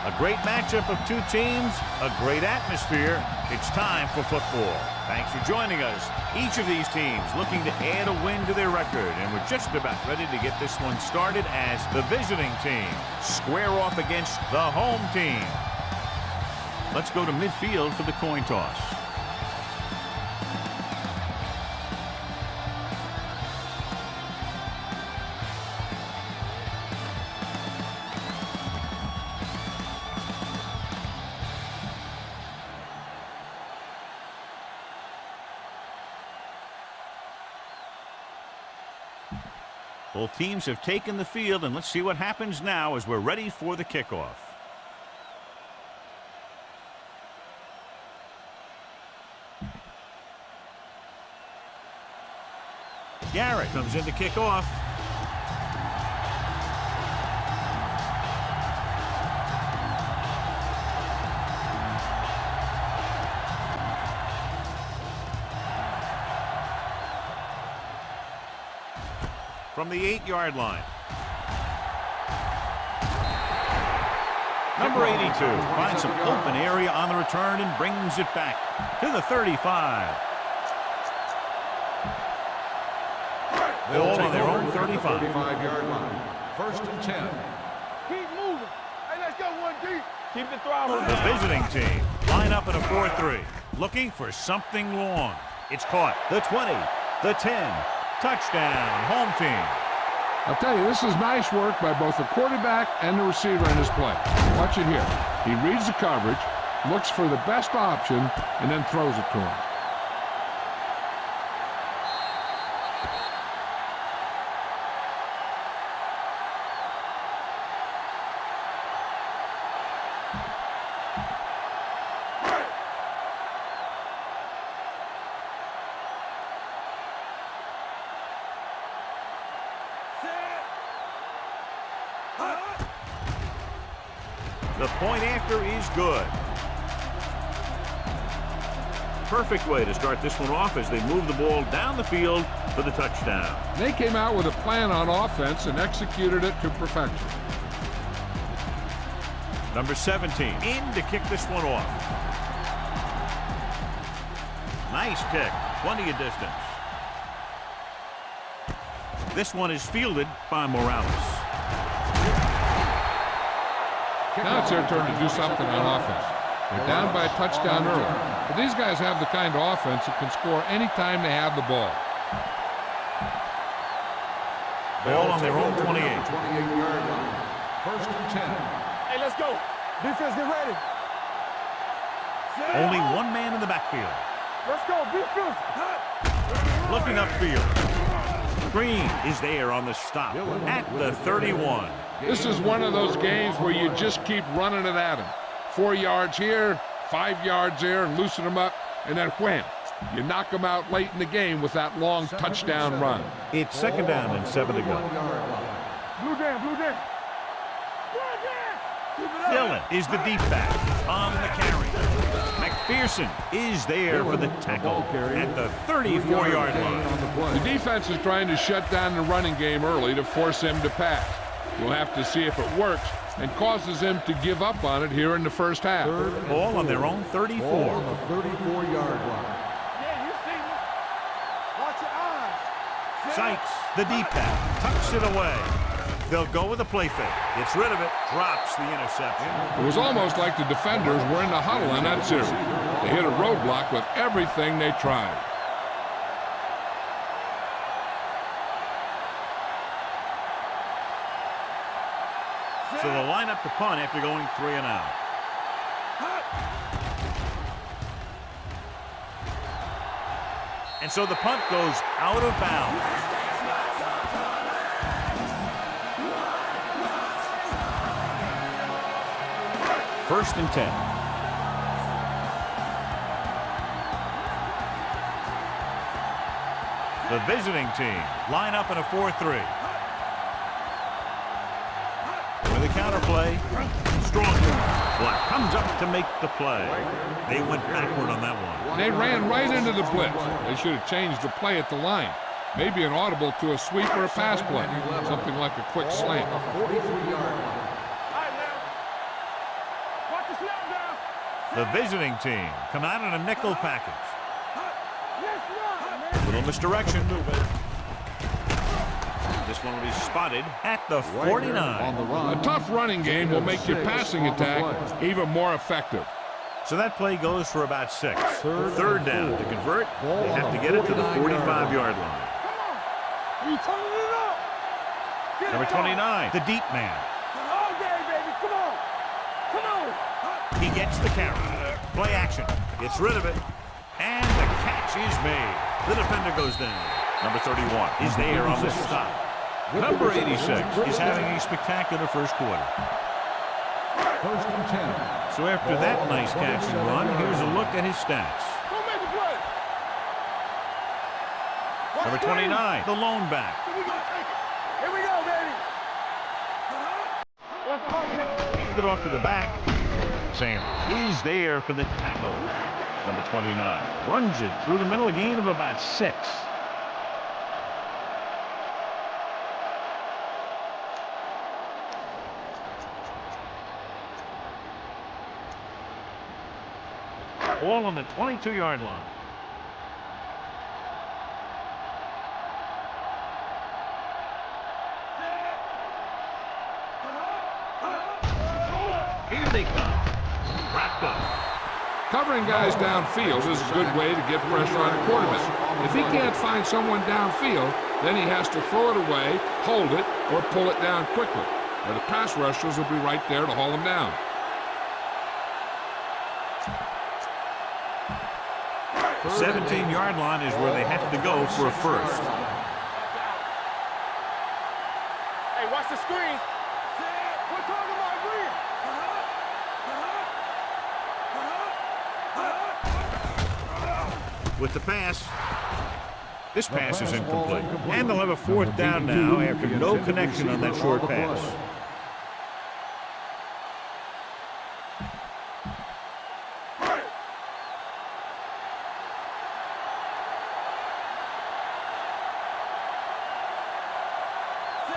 A great matchup of two teams, a great atmosphere. It's time for football. Thanks for joining us. Each of these teams looking to add a win to their record, and we're just about ready to get this one started as the visiting team square off against the home team. Let's go to midfield for the coin toss. Both teams have taken the field, and let's see what happens now as we're ready for the kickoff. Garrett comes in to kick off. From the 8-yard line. Number 82 finds some open area on the return and brings it back to the 35. Ball on their own 35. 35-yard line. First and 10. Keep moving. Hey, let's go one deep. Keep the throttle down. The visiting team line up in a 4-3, looking for something long. It's caught. The 20, the 10. Touchdown, home team. I'll tell you, this is nice work by both the quarterback and the receiver in his play. Watch it here. He reads the coverage, looks for the best option, and then throws it to him. The point after is good. Perfect way to start this one off as they move the ball down the field for the touchdown. They came out with a plan on offense and executed it to perfection. Number 17 in to kick this one off. Nice kick, plenty of distance. This one is fielded by Morales. Now it's their turn to do something on offense. They're down by a touchdown early. But these guys have the kind of offense that can score anytime they have the ball. Ball on their own 28. 28-yard line. First and 10. Hey, let's go. Defense, get ready. Only one man in the backfield. Let's go. Defense. Looking upfield. Green is there on the stop at the 31. This is one of those games where you just keep running it at them. 4 yards here, 5 yards there, and loosen them up, and then wham. You knock them out late in the game with that long touchdown run. It's second down and 7 to go. Blue down, blue down. Dillon is the deep back on the carry. McPherson is there for the tackle at the 34-yard line. The defense is trying to shut down the running game early to force him to pass. We'll have to see if it works and causes them to give up on it here in the first half. Ball on their own 34. On the 34-yard line. Yeah, you see me. Watch your eyes. Sykes, the deep back, tucks it away. They'll go with a play fake. Gets rid of it, drops the interception. It was almost like the defenders were in the huddle in that series. They hit a roadblock with everything they tried. So they'll line up to punt after going 3 and out. And so the punt goes out of bounds. First and 10. The visiting team line up in a 4-3. With a counter play, strong. Black comes up to make the play. They went backward on that one. They ran right into the blitz. They should have changed the play at the line. Maybe an audible to a sweep or a pass play. Something like a quick slant. 43-yard line. The visiting team come out in a nickel package. Little misdirection. This one will be spotted at the 49. A tough running game will make your passing attack even more effective. So that play goes for about 6. Third down. To convert, they have to get it to the 45-yard line. You turning it up. Number 29, the deep man. All day, baby. Come on. Come on. He gets the carry. Play action. Gets rid of it. And the catch is made. The defender goes down. Number 31 is there on the stop. Number 86 is having a spectacular first quarter. First and 10. So after that nice catch and run, here's a look at his stats. Go make the play. Number 29, the lone back. Here we go, baby. Hands it off to the back. Sam is there for the tackle. Number 29 runs it through the middle, a gain of about 6. Ball on the 22-yard line. Here they come. Wrapped up. Covering guys downfield is a good way to get pressure on the quarterback. If he can't find someone downfield, then he has to throw it away, hold it, or pull it down quickly. Or the pass rushers will be right there to haul him down. The 17-yard line is where they have to go for a first. Hey, watch the screen. We're talking about green. With the pass. This pass is incomplete. And they'll have a fourth down now after no connection on that short pass.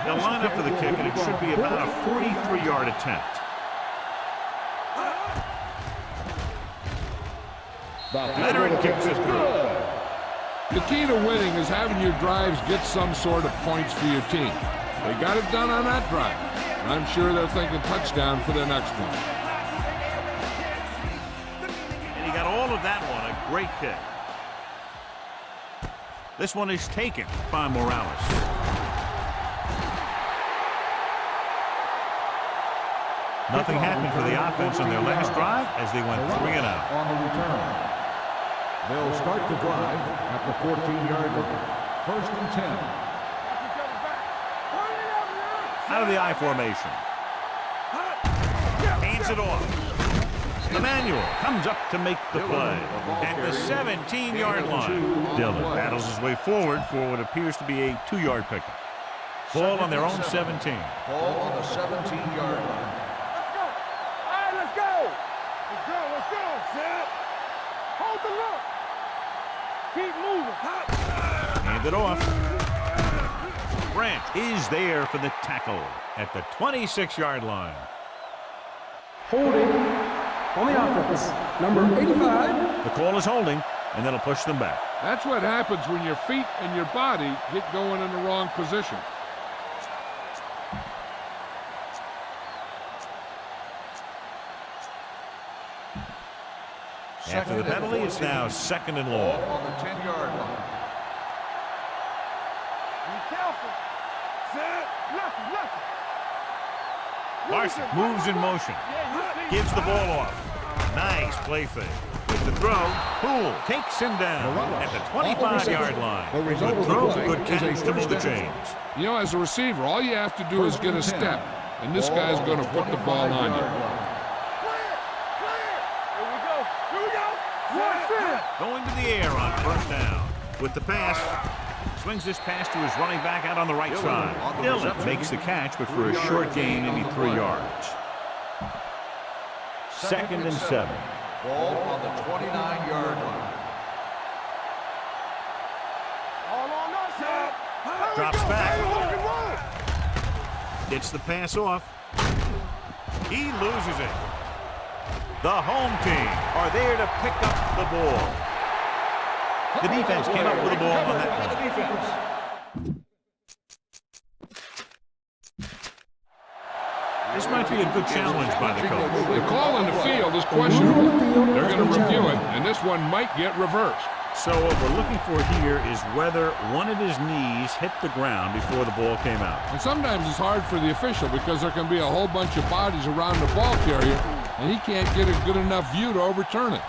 They'll line up for the kick, and it should be about a 43-yard attempt. Veteran kicks it through. The key to winning is having your drives get some sort of points for your team. They got it done on that drive, and I'm sure they're thinking touchdown for their next one. And he got all of that one, a great kick. This one is taken by Morales. Nothing happened for the offense on their last drive as they went 3 and out. On the return. They'll start the drive at the 14-yard line. First and 10. Out of the I formation. Hands it off. Emmanuel comes up to make the play at the 17-yard line. Dillon battles his way forward for what appears to be a 2-yard pickup. Ball on their own 17. Ball on the 17-yard line. Let's go. Let's go. Set. Hold the look. Keep moving. Hand it off. Grant is there for the tackle at the 26-yard line. Holding on the offense. Number 85. The call is holding, and that'll push them back. That's what happens when your feet and your body get going in the wrong position. After the penalty, it's now 2nd and long. On the 10-yard line. Be careful. Set. Left. Larson moves in motion. Gives the ball off. Nice play fake. With the throw, Poole takes him down at the 25-yard line. Good throw, good catch to move the chains. You know, as a receiver, all you have to do is get a step, and this guy's going to put the ball on you. Going to the air on first down. With the pass, swings this pass to his running back out on the right side. Dillon makes the catch, but for a short gain, maybe 3 yards. 2nd and 7. Ball on the 29-yard line. Drops back. Gets the pass off. He loses it. The home team are there to pick up the ball. The defense came up with the ball on that one. This might be a good challenge by the coach. The call in the field is questionable. They're going to review it, and this one might get reversed. So what we're looking for here is whether one of his knees hit the ground before the ball came out. And sometimes it's hard for the official because there can be a whole bunch of bodies around the ball carrier, and he can't get a good enough view to overturn it.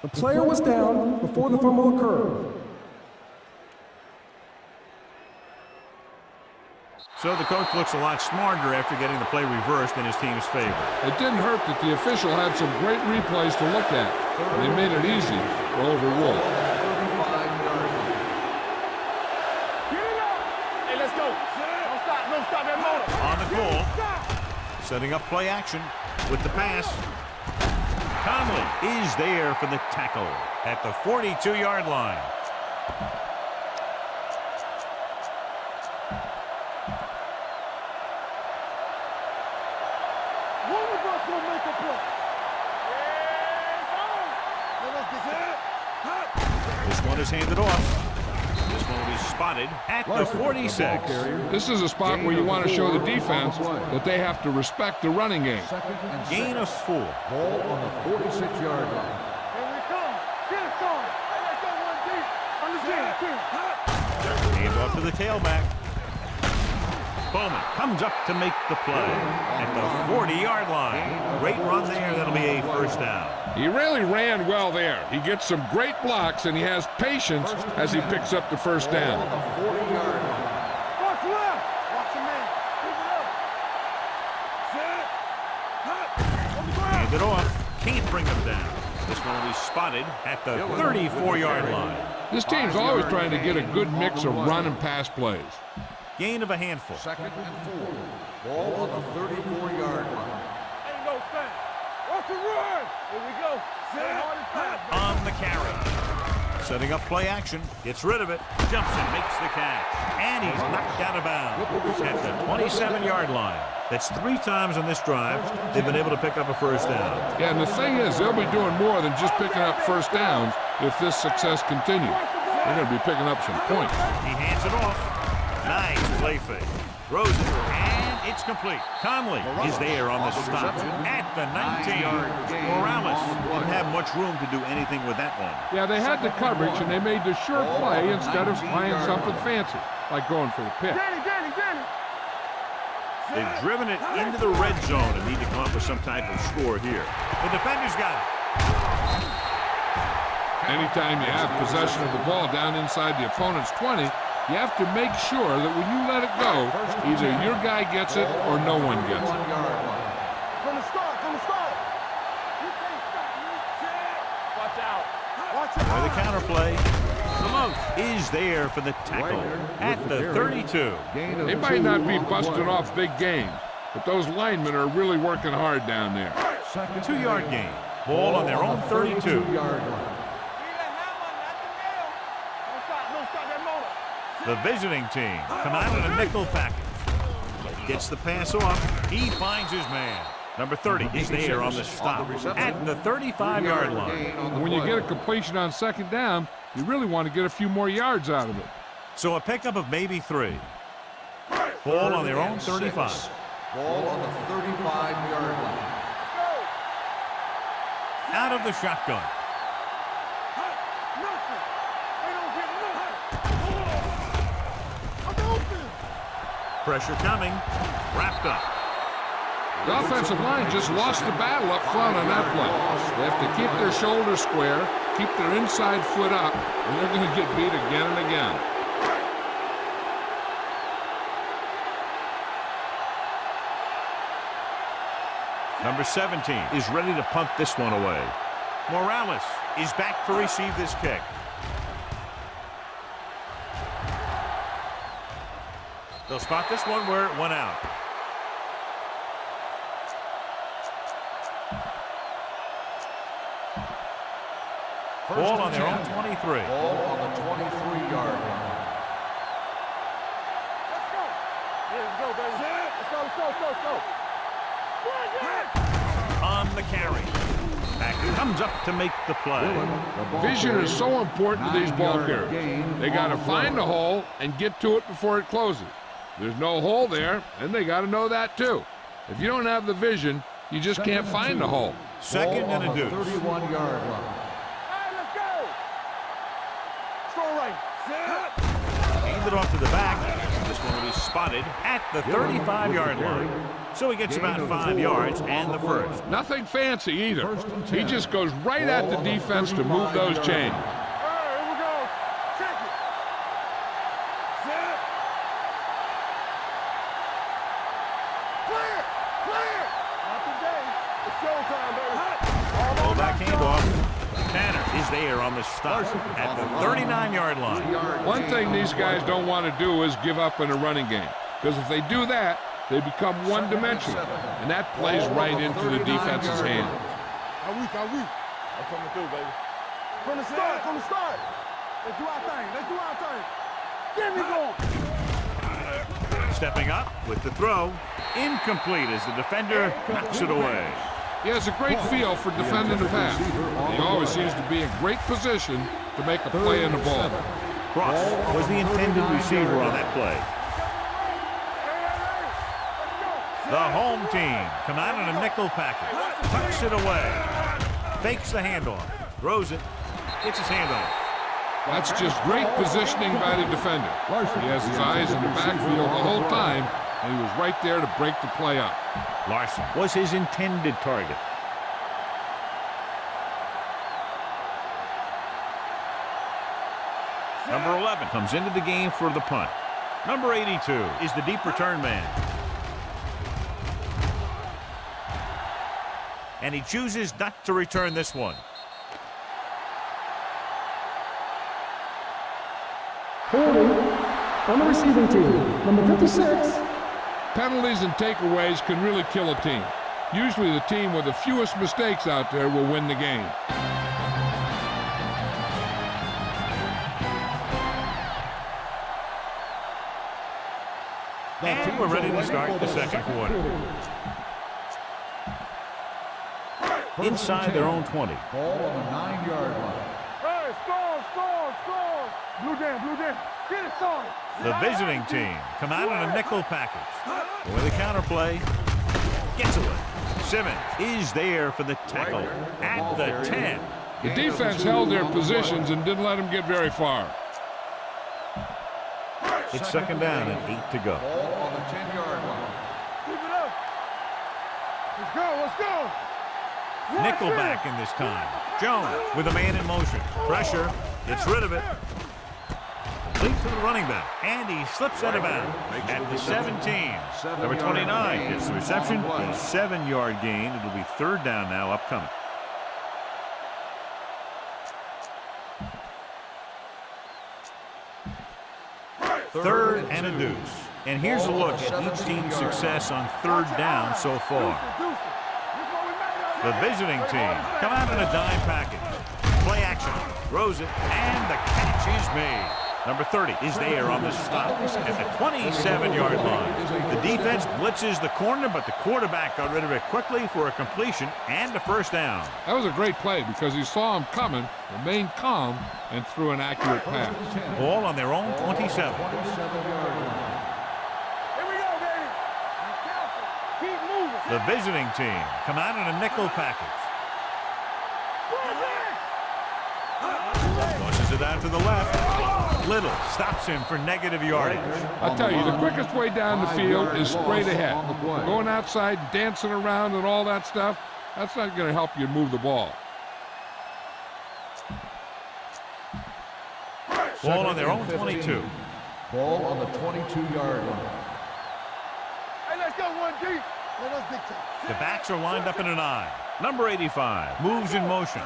The player was down before the fumble occurred. So the coach looks a lot smarter after getting the play reversed in his team's favor. It didn't hurt that the official had some great replays to look at. They made it easy to overrule. Get it up! Hey, let's go. Don't stop that motor. On the goal, setting up play action with the pass. Conley is there for the tackle at the 42-yard line. One of us will make a play. This one is handed off. This one will be spotted at the 46. This is a spot where you want to show the defense that they have to respect the running game. Gain of 4. Ball on the 46-yard line. Here we come. Get it on. Hey, let's go one deep. Understand. Hand off to the tailback. Bowman comes up to make the play at the 40-yard line. Great run there. That'll be a first down. He really ran well there. He gets some great blocks, and he has patience as he picks up the first down. Watch left. Watch your man. Keep it up. Set. On the ground. Hand it off. Can't bring him down. This one will be spotted at the 34-yard line. This team's always trying to get a good mix of run and pass plays. Gain of a handful. 2nd and 4. Ball on the 34-yard line. Ain't no thing. Watch the run. Here we go. Set. On the carry. Setting up play action. Gets rid of it. Jumps and makes the catch. And he's knocked out of bounds at the 27-yard line. That's 3 times on this drive they've been able to pick up a first down. Yeah, and the thing is, they'll be doing more than just picking up first downs if this success continues. They're going to be picking up some points. He hands it off. Nice play fake. Throws it, and it's complete. Conley is there on the stop at the 19. Morales didn't have much room to do anything with that one. Yeah, they had the coverage, and they made the sure play instead of trying something fancy, like going for the pick. Danny. They've driven it into the red zone and need to come up with some type of score here. The defender's got it. Anytime you have possession of the ball down inside the opponent's 20, you have to make sure that when you let it go, either your guy gets it or no one gets it. From the start. You can't stop me. Watch out. Watch out. By the counterplay. Is there for the tackle at the 32. They might not be busting off big games, but those linemen are really working hard down there. 2-yard gain. Ball on their own 32. The visiting team come out in a nickel package. Gets the pass off. He finds his man. Number 30 is there on the stop at the 35-yard line. When you get a completion on 2nd down, you really want to get a few more yards out of it. So a pickup of maybe 3. Ball on their own 35. Ball on the 35-yard line. Out of the shotgun. Pressure coming. Wrapped up. The offensive line just lost the battle up front on that play. They have to keep their shoulders square, keep their inside foot up, and they're going to get beat again and again. Number 17 is ready to punt this one away. Morales is back to receive this kick. They'll spot this one where it went out. Ball on their own 23. Ball on the 23-yard line. Let's go. Yeah, let's go, baby. Let's go. On the carry. Back comes up to make the play. Vision is so important to these ball carriers. They got to find a hole and get to it before it closes. There's no hole there, and they got to know that too. If you don't have the vision, you just can't find the hole. Second and a deuce. 31-yard line. Hey, let's go. Strong right. Handed off to the back. This one will be spotted at the 35-yard line. So he gets about 5 yards and the first. Nothing fancy either. He just goes right at the defense to move those chains. All right, here we go. Check it. Set. Clear. Not today. It's showtime, baby. Well, back handoff. Tanner is there on the stop at the 39-yard line. One thing these guys don't want to do is give up in a running game. Because if they do that, they become one-dimensional. And that plays right into the defense's hand. How weak. I'm coming through, baby. From the start. Let's do our thing. Get me going. Stepping up with the throw. Incomplete as the defender knocks it away. He has a great feel for defending the pass. He always seems to be in great position to make a play in the ball. Cross was the intended receiver on that play. The home team come out in a nickel package. Tucks it away. Fakes the handoff. Throws it. Gets his hand on it. That's just great positioning by the defender. He has his eyes in the backfield the whole time, and he was right there to break the play up. Larson was his intended target. Number 11 comes into the game for the punt. Number 82 is the deep return man. And he chooses not to return this one. Holding on the receiving team, number 56. Penalties and takeaways can really kill a team. Usually the team with the fewest mistakes out there will win the game. And we're ready to start the second quarter. Inside their own 20. Ball on the 9-yard line. Hey, score. Blue jam. Get it started. The visiting team come out in a nickel package. With a counterplay, gets away. Simmons is there for the tackle at the 10. The defense held their positions and didn't let them get very far. It's second down and 8 to go. Ball on the 10-yard line. Keep it up. Let's go. Nickelback in this time. Jones with a man in motion. Pressure. Gets rid of it. Complete to the running back. And he slips out of bounds at the 17. Number 29 gets the reception. A 7-yard gain. It'll be third down now upcoming. Third and a deuce. And here's a look at each team's success on third down so far. The visiting team come out in a dime package. Play action. Throws it. And the catch is made. Number 30 is there on the stop at the 27-yard line. The defense blitzes the corner, but the quarterback got rid of it quickly for a completion and a first down. That was a great play because he saw him coming, remained calm, and threw an accurate pass. Ball on their own 27. 27-yard line. Here we go, baby. Be careful. Keep moving. The visiting team come out in a nickel package. Pushes it out to the left. Little stops him for negative yardage. I'll tell you, the quickest way down the field is straight ahead. Going outside, dancing around and all that stuff, that's not going to help you move the ball. Ball on their own 22. Ball on the 22-yard line. Hey, let's go 1G. Let us dictate. The backs are lined up in an I. Number 85 moves in motion.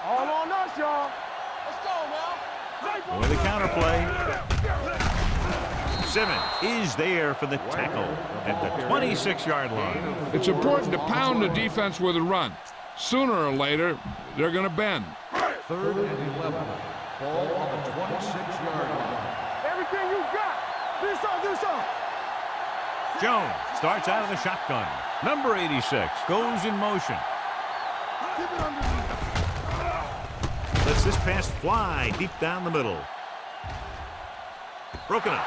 All on us, y'all. Let's go, man. With a counterplay. Simmons is there for the tackle at the 26-yard line. It's important to pound the defense with a run. Sooner or later, they're going to bend. 3rd and 11. Ball on the 26-yard line. Everything you got. Do something. Jones starts out of the shotgun. Number 86 goes in motion. Keep it underneath. Lets this pass fly deep down the middle. Broken up.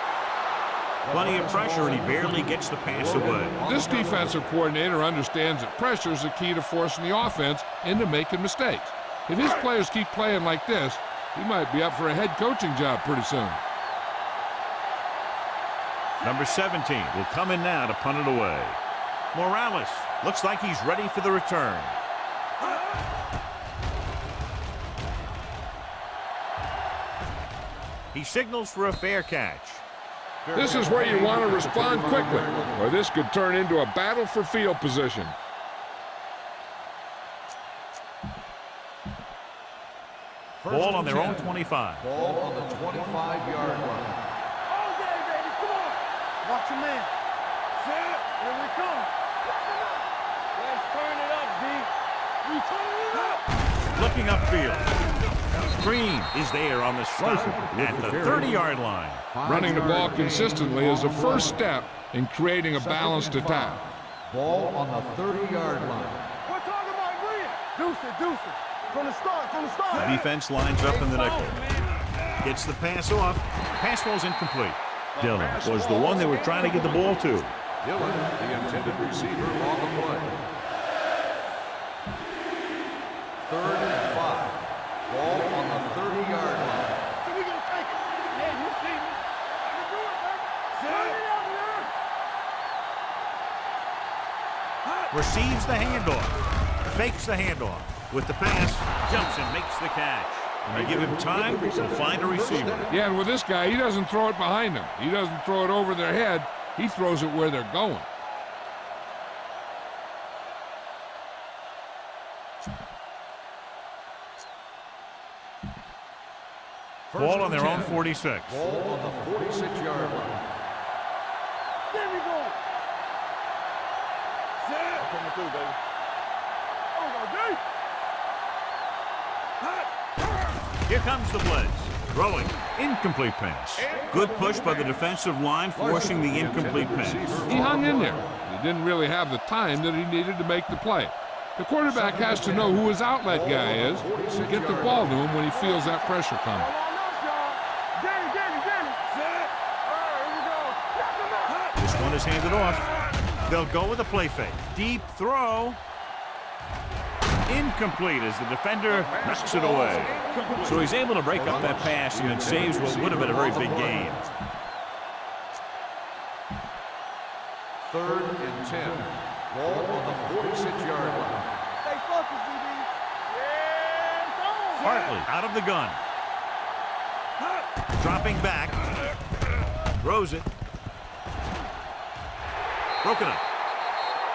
Plenty of pressure, and he barely gets the pass away. This defensive coordinator understands that pressure is the key to forcing the offense into making mistakes. If his players keep playing like this, he might be up for a head coaching job pretty soon. Number 17 will come in now to punt it away. Morales looks like he's ready for the return. He signals for a fair catch. This is where you want to respond quickly, or this could turn into a battle for field position. Ball on their own 25. Ball on the 25-yard line. All day, baby. Come on. Watch your man. Set. Here we come. Let's turn it up, D. We turn it up. Looking upfield. Screen is there on the stop at the 30-yard line. Running the ball consistently is the first step in creating a balanced attack. Ball on the 30-yard line. We're talking about Deuce it. From the start. The defense lines up in the nickel. Gets the pass off. Pass ball's incomplete. Dillon was the one they were trying to get the ball to. Dillon, the intended receiver on the play. 3rd and 5. Ball on the 30-yard line. So we gonna take it. Yeah, you see me. You do it, baby. Turn it up, man. Receives the handoff. Fakes the handoff. With the pass, jumps and makes the catch. When they give him time, he'll find a receiver. Yeah, and with this guy, he doesn't throw it behind them. He doesn't throw it over their head. He throws it where they're going. Ball on their own 46. Ball on the 46-yard line. There we go. Set. I'm coming through, baby. Oh, my God. Here comes the blitz. Throwing. Incomplete pass. Good push by the defensive line, forcing the incomplete pass. He hung in there. He didn't really have the time that he needed to make the play. The quarterback has to know who his outlet guy is and get the ball to him when he feels that pressure coming. This one is handed off. They'll go with a play fake. Deep throw. Incomplete as the defender knocks it away. So he's able to break up that pass, and it saves what would have been a very big gain. 3rd and 10. Ball on the 46-yard line. Stay focused, DB. Yeah, it's on. Hartley out of the gun. Dropping back. Throws it. Broken up.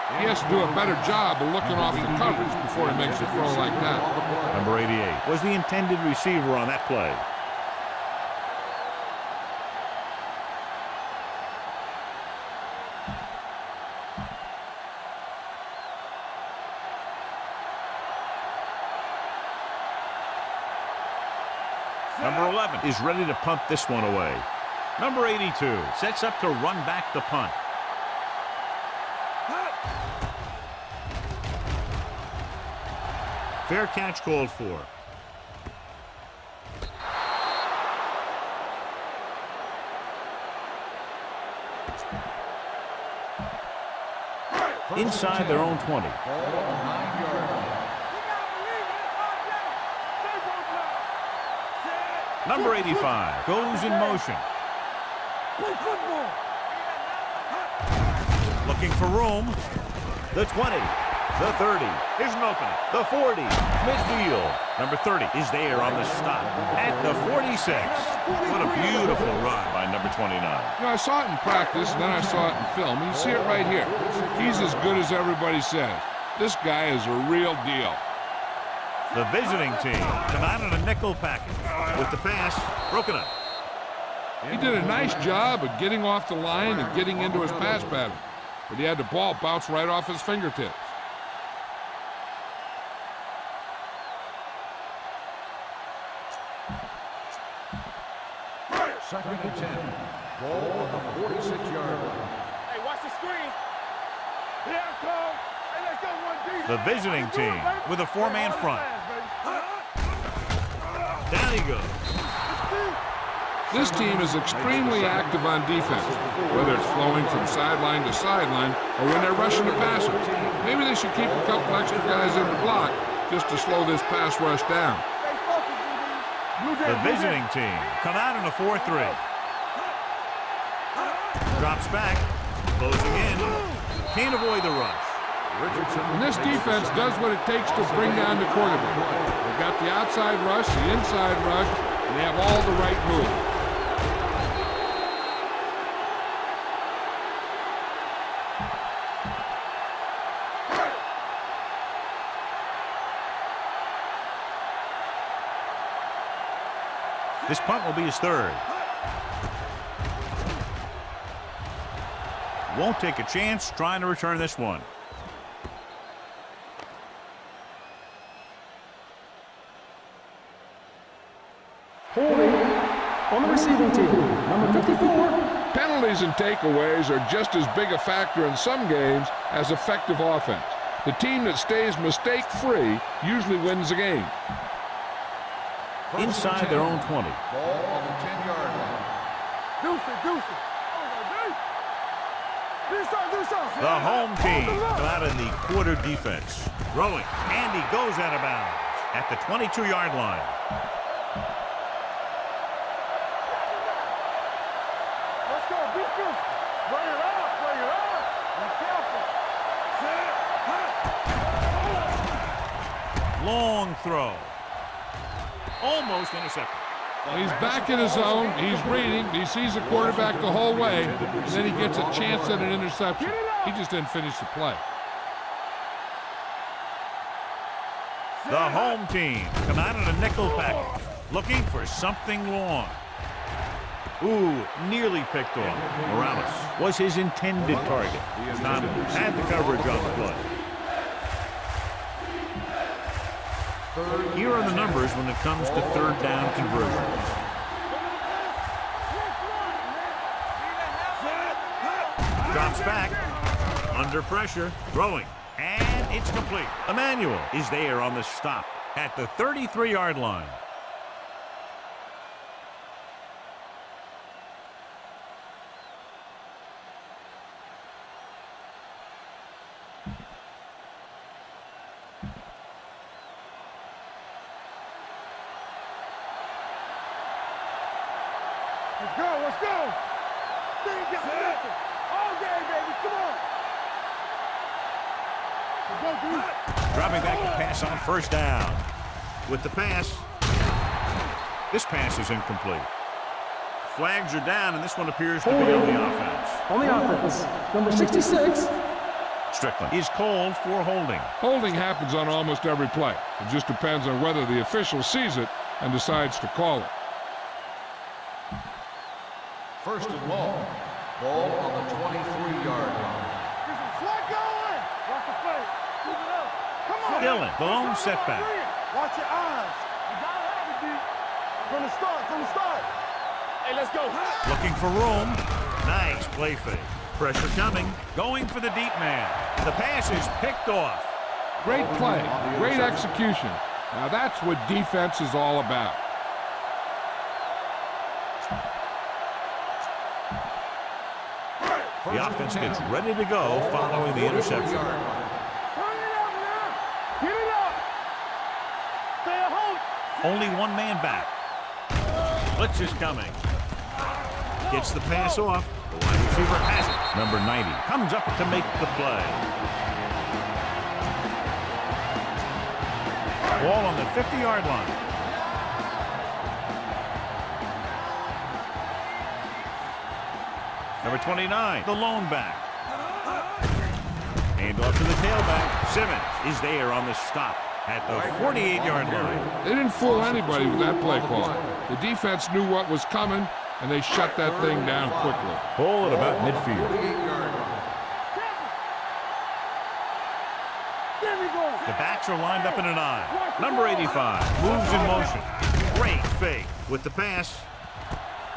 He has to do a better job of looking off the coverage before he makes a throw like that. Number 88 was the intended receiver on that play. Number 11 is ready to punt this one away. Number 82 sets up to run back the punt. Fair catch called for. Inside their own 20. Ball on the 9-yard line. Number 85 goes in motion. Play football. Looking for room. The 20. The 30. Here's an opening. The 40. Midfield. Number 30 is there on the stop at the 46. What a beautiful run by number 29. You know, I saw it in practice, and then I saw it in film, and you see it right here. He's as good as everybody says. This guy is a real deal. The visiting team come out in a nickel package with the pass broken up. He did a nice job of getting off the line and getting into his pass pattern, but he had the ball bounce right off his fingertips. Ball on the 46-yard line. Hey, watch the screen. Here I come. Hey, let's go one deep. The visiting team with a four-man front. Down he goes. This team is extremely active on defense, whether it's flowing from sideline to sideline or when they're rushing the passer. Maybe they should keep a couple extra guys in the block just to slow this pass rush down. The visiting team come out in a 4-3. Drops back, closing in. Can't avoid the rush. And this defense does what it takes to bring down the quarterback. They've got the outside rush, the inside rush, and they have all the right moves. This punt will be his third. Won't take a chance trying to return this one. Holding on the receiving team, number 54. Penalties and takeaways are just as big a factor in some games as effective offense. The team that stays mistake-free usually wins the game. Inside their own 20. Ball on the 10-yard line. Deuce. The home team come out in the quarter defense. Throwing, and he goes out of bounds at the 22-yard line. Let's go, defense. Bring it up. Be careful. Long throw. Almost intercepted. He's back in his zone. He's reading. He sees the quarterback the whole way, and then he gets a chance at an interception. He just didn't finish the play. The home team come out in a nickel package, looking for something long. Ooh, nearly picked off. Morales was his intended target. Conlon had the coverage on the play. Here are the numbers when it comes to third down conversions. Drops back, under pressure, throwing, and it's complete. Emmanuel is there on the stop at the 33-yard line. Let's go. All day, baby. Come on. Let's go, dude. Dropping back to pass on first down. With the pass, this pass is incomplete. Flags are down, and this one appears to be on the offense. On the offense, number 66. Strickland is called for holding. Holding happens on almost every play. It just depends on whether the official sees it and decides to call it. First and long. Ball on the 23-yard line. There's a flag going. Watch the play. Keep it up. Come on. Dillon, the lone setback. Watch your eyes. You gotta have it, D. From the start. Hey, let's go. Looking for room. Nice play fake. Pressure coming. Going for the deep man. The pass is picked off. Great play. Great execution. Now that's what defense is all about. The offense gets ready to go following the interception. Turn it up now. Get it up. Stay at home. Only one man back. Blitz is coming. Gets the pass off. The wide receiver has it. Number 90 comes up to make the play. Ball on the 50-yard line. Number 29, the lone back. Hand off to the tailback. Simmons is there on the stop at the 48-yard line. They didn't fool anybody with that play call. The defense knew what was coming, and they shut that thing down quickly. Ball at about midfield. The backs are lined up in an I. Number 85 moves in motion. Great fake with the pass.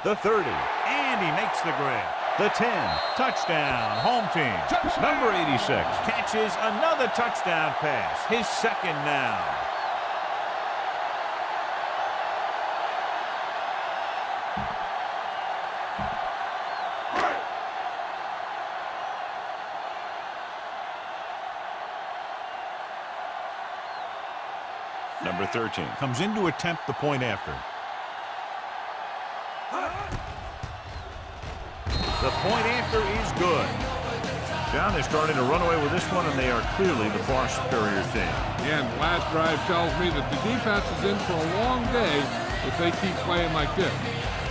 The 30. And and he makes the grab. The 10, touchdown, home team. Number 86 catches another touchdown pass. His second now. Number 13 comes in to attempt the point after. The point after is good. John, they're starting to run away with this one, and they are clearly the far superior team. Yeah, and the last drive tells me that the defense is in for a long day if they keep playing like this.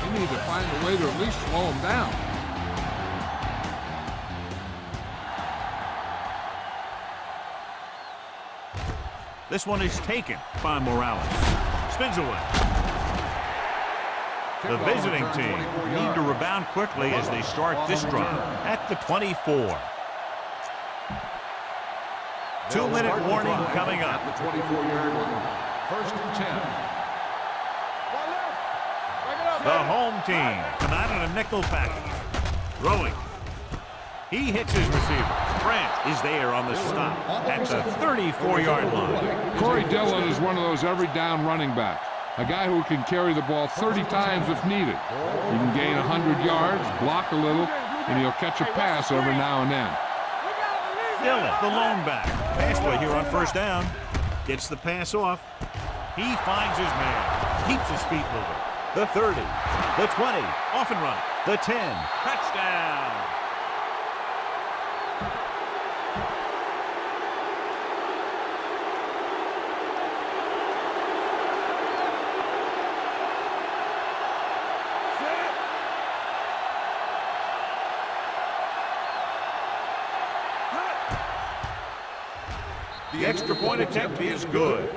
They need to find a way to at least slow them down. This one is taken by Morales. Spins away. The visiting team need to rebound quickly as they start this drive at the 24. 2-minute warning coming up. The 24-yard line. First and 10. The home team come out in a nickel package. Throwing. He hits his receiver. Branch is there on the stop at the 34-yard line. Corey Dillon is one of those every down running backs. A guy who can carry the ball 30 times if needed. He can gain 100 yards, block a little, and he'll catch a pass every now and then. Dillon, the lone back. Pass play here on first down. Gets the pass off. He finds his man. Keeps his feet moving. The 30, the 20, off and running. The 10, touchdown. The extra point attempt is good.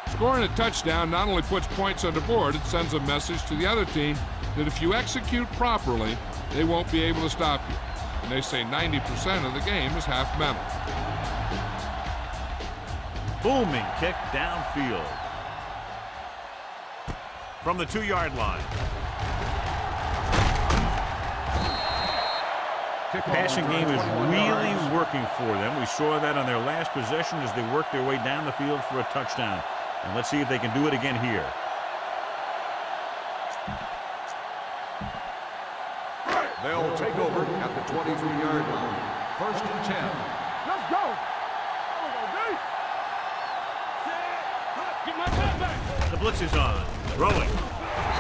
Scoring a touchdown not only puts points on the board, it sends a message to the other team that if you execute properly, they won't be able to stop you. And they say 90% of the game is half mental. Booming kick downfield. From the 2-yard line. Passing game is really working for them. We saw that on their last possession as they worked their way down the field for a touchdown. And let's see if they can do it again here. They'll take over at the 23-yard line. First and 10. Let's go. Get my time back. The blitz is on. Throwing.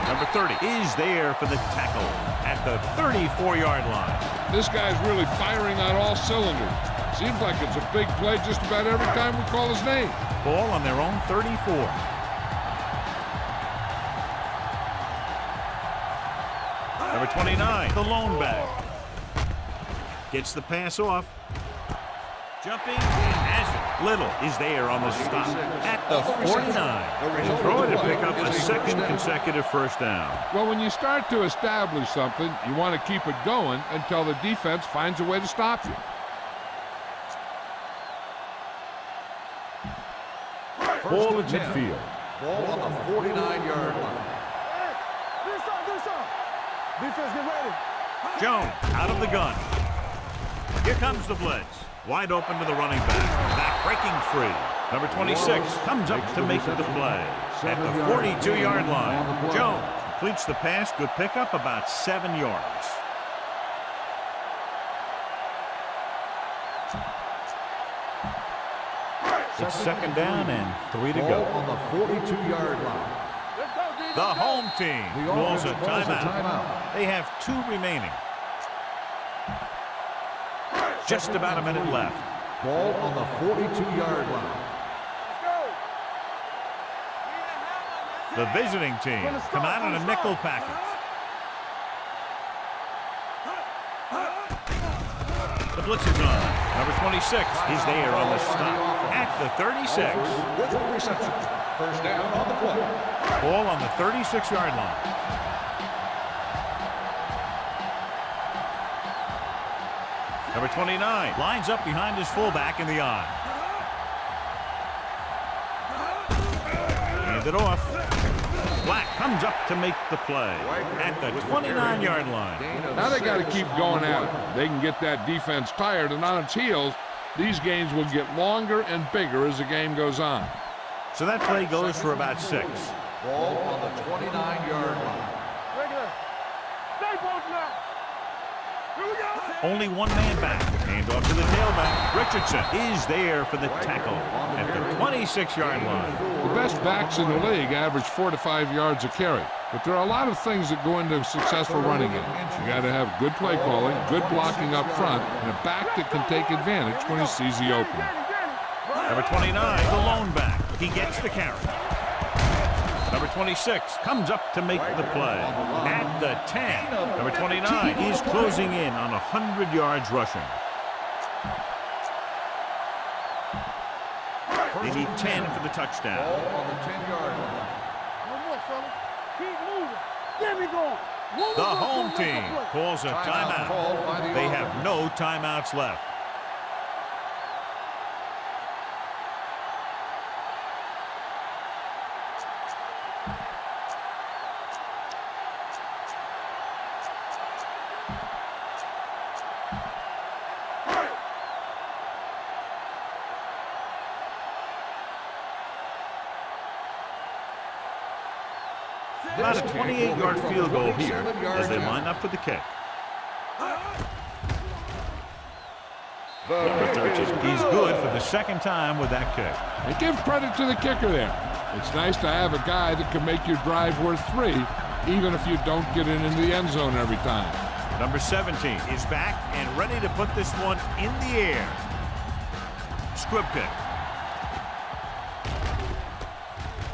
Number 30 is there for the tackle at the 34-yard line. This guy's really firing on all cylinders. Seems like it's a big play just about every time we call his name. Ball on their own 34. Number 29, the lone back. Gets the pass off. Jumping and has it. Little is there on the stop at the 49. And throwing to pick up a second consecutive first down. Well, when you start to establish something, you want to keep it going until the defense finds a way to stop you. Ball at midfield. Ball on the 49-yard line. Do something. Defense, get ready. Jones out of the gun. Here comes the blitz. Wide open to the running back. Back breaking free. Number 26 comes up to make the play. At the 42-yard line, Jones completes the pass. Good pickup, about 7 yards. It's second down and 3 to go. On the 42-yard line. The home team calls a timeout. They have 2 remaining. Just about a minute left. Ball on the 42-yard line. The visiting team come out in a nickel package. The blitz is on. Number 26 is there on the stop at the 36. With a reception. First down on the play. Ball on the 36-yard line. Number 29 lines up behind his fullback in the I. Hand it off. Black comes up to make the play at the 29-yard line. Now they got to keep going at it. They can get that defense tired and on its heels. These games will get longer and bigger as the game goes on. So that play goes for about 6. Ball on the 29-yard line. Regular. Stay both now. Here we go. Only one man back. Hand off to the tailback. Richardson is there for the tackle at the 26-yard line. The best backs in the league average 4 to 5 yards a carry. But there are a lot of things that go into a successful running game. You got to have good play calling, good blocking up front, and a back that can take advantage when he sees the opening. Number 29, the lone back. He gets the carry. Number 26 comes up to make the play at the 10. Number 29 is closing in on 100 yards rushing. They need 10 for the touchdown. Ball on the 10-yard line. No more, fellas. Keep moving. Get me going. Move The it, home move it, team move it. calls a Timeout called by timeout. the They offense. have no timeouts left. About a 28-yard field goal here as they line up for the kick. Number 13, he's good for the second time with that kick. And give credit to the kicker there. It's nice to have a guy that can make your drive worth 3, even if you don't get it into the end zone every time. Number 17 is back and ready to put this one in the air. Squib kick.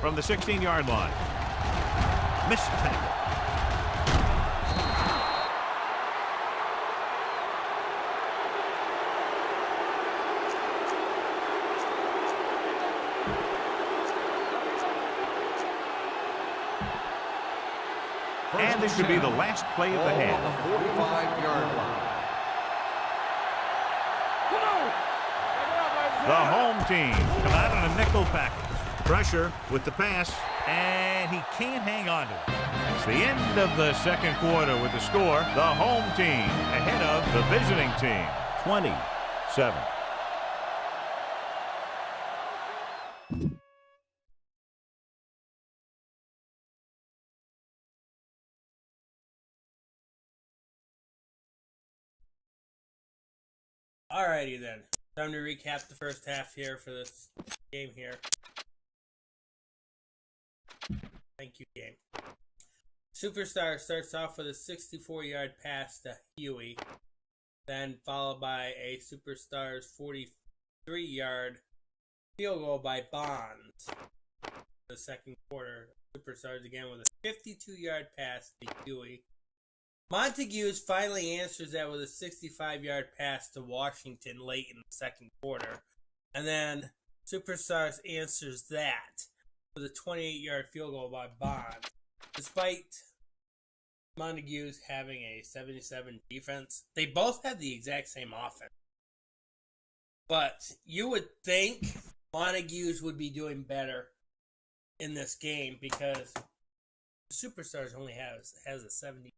From the 16-yard line. Missed tackle. And this should be the last play of the Ball half. on the 45-yard line. The home team come out in a nickel package. Pressure with the pass, and he can't hang on to it. It's the end of the second quarter with the score. The home team ahead of the visiting team, 27. Alrighty then. Time to recap the first half here for this game here. Thank you, game. Superstar starts off with a 64-yard pass to Huey, then followed by a Superstar's 43-yard field goal by Bonds. The second quarter, Superstars again with a 52-yard pass to Huey. Montagues finally answers that with a 65-yard pass to Washington late in the second quarter. And then Superstars answers that with a 28-yard field goal by Bond. Despite Montagues having a 77 defense, they both had the exact same offense. But you would think Montagues would be doing better in this game because the Superstars only has a 70.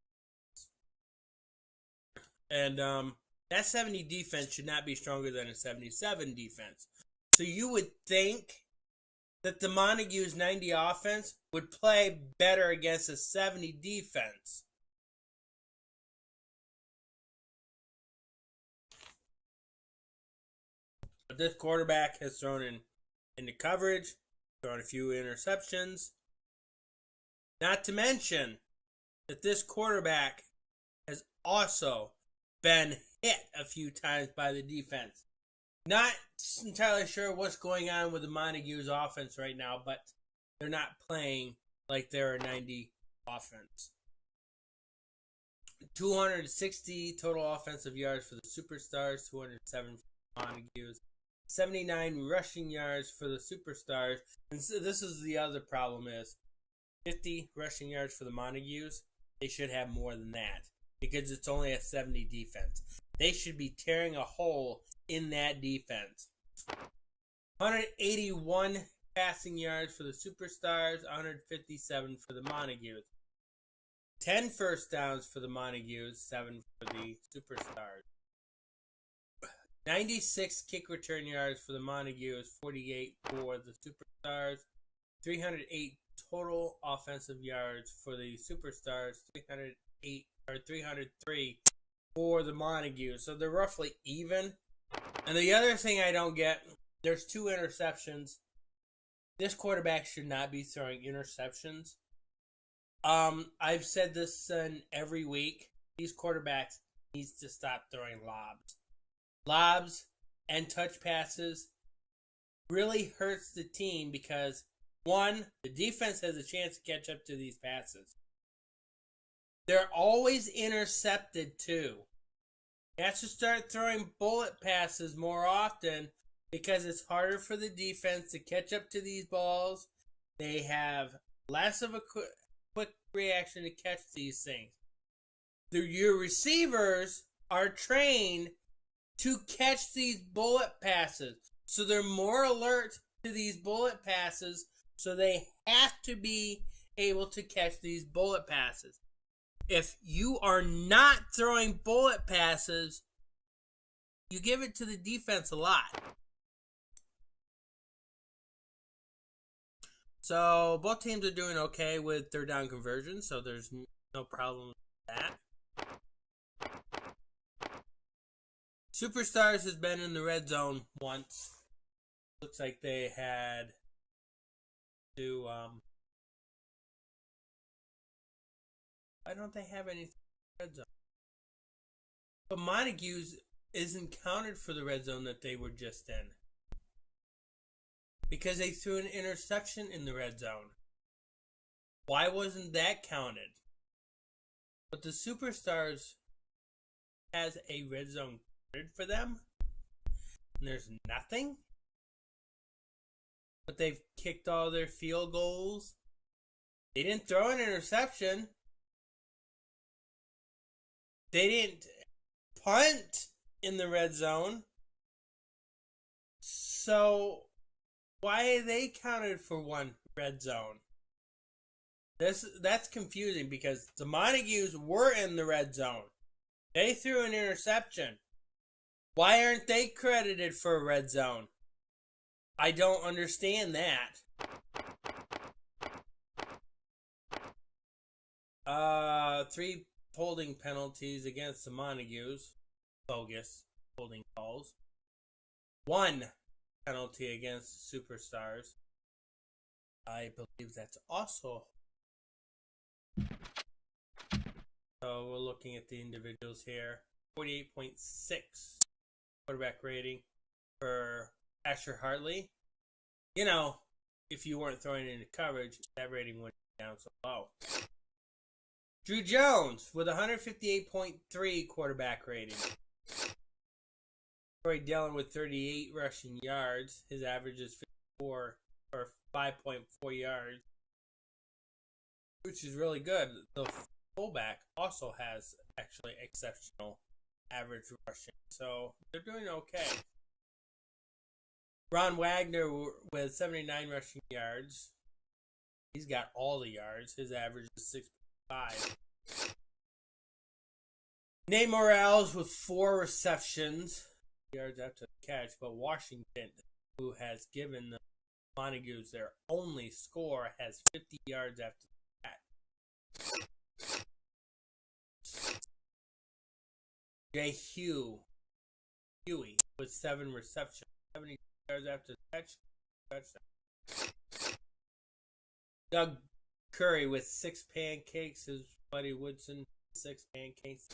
And that 70 defense should not be stronger than a 77 defense. So you would think that the Montagues 90 offense would play better against a 70 defense. But this quarterback has thrown into coverage, thrown a few interceptions. Not to mention that this quarterback has also been hit a few times by the defense. Not entirely sure what's going on with the Montagues offense right now, but they're not playing like they're a 90 offense. 260 total offensive yards for the Superstars, 207 for the Montagues, 79 rushing yards for the Superstars. And so this is the other problem is 50 rushing yards for the Montagues. They should have more than that, because it's only a 70 defense. They should be tearing a hole in that defense. 181 passing yards for the Superstars, 157 for the Montagues. 10 first downs for the Montagues, 7 for the Superstars. 96 kick return yards for the Montagues, 48 for the Superstars. 308 total offensive yards for the Superstars, 303 for the Montagues. So they're roughly even. And the other thing I don't get, there's 2 interceptions. This quarterback should not be throwing interceptions. I've said this every week. These quarterbacks needs to stop throwing lobs. Lobs and touch passes really hurts the team because, one, the defense has a chance to catch up to these passes. They're always intercepted too. You have to start throwing bullet passes more often because it's harder for the defense to catch up to these balls. They have less of a quick reaction to catch these things. Your receivers are trained to catch these bullet passes. So they're more alert to these bullet passes. So they have to be able to catch these bullet passes. If you are not throwing bullet passes, you give it to the defense a lot. So both teams are doing okay with third down conversion, so there's no problem with that. Superstars has been in the red zone once. Looks like they had to why don't they have any red zone? But Montagues isn't counted for the red zone that they were just in. Because they threw an interception in the red zone. Why wasn't that counted? But the Superstars has a red zone counted for them. And there's nothing. But they've kicked all their field goals. They didn't throw an interception. They didn't punt in the red zone. So why are they counted for one red zone? That's confusing because the Montagues were in the red zone. They threw an interception. Why aren't they credited for a red zone? I don't understand that. 3 holding penalties against the Montagues. Bogus holding calls. 1 penalty against the Superstars. I believe that's also. So we're looking at the individuals here. 48.6 quarterback rating for Asher Hartley. You know, if you weren't throwing into coverage, that rating wouldn't be down so low. Drew Jones with 158.3 quarterback rating. Troy Dillon with 38 rushing yards. His average is 54 or 5.4 yards, which is really good. The fullback also has actually exceptional average rushing, so they're doing okay. Ron Wagner with 79 rushing yards. He's got all the yards. His average is 6.5. Nate Morales with 4 receptions, yards after the catch, but Washington, who has given the Montagues their only score, has 50 yards after the catch. Jay Huey with 7 receptions, 70 yards after the catch. Touchdown. Doug Curry with 6 pancakes. His buddy Woodson 6 pancakes.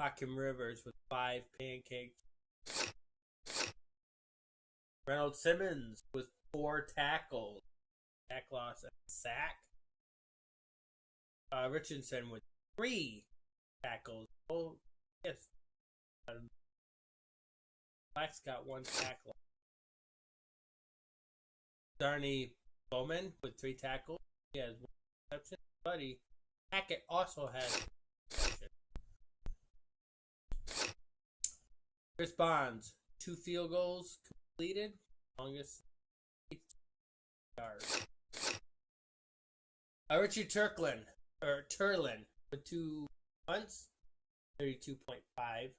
Hakim Rivers with 5 pancakes. Reynolds Simmons with 4 tackles. Tack loss and sack. Richardson with 3 tackles. Oh, yes. Black's got 1 tackle. Darnay Bowman with 3 tackles. He has 1 reception. Buddy Hackett also has 1 reception. Chris Bonds, 2 field goals completed. longest yards. Richard Turlin with 2 punts, 32.5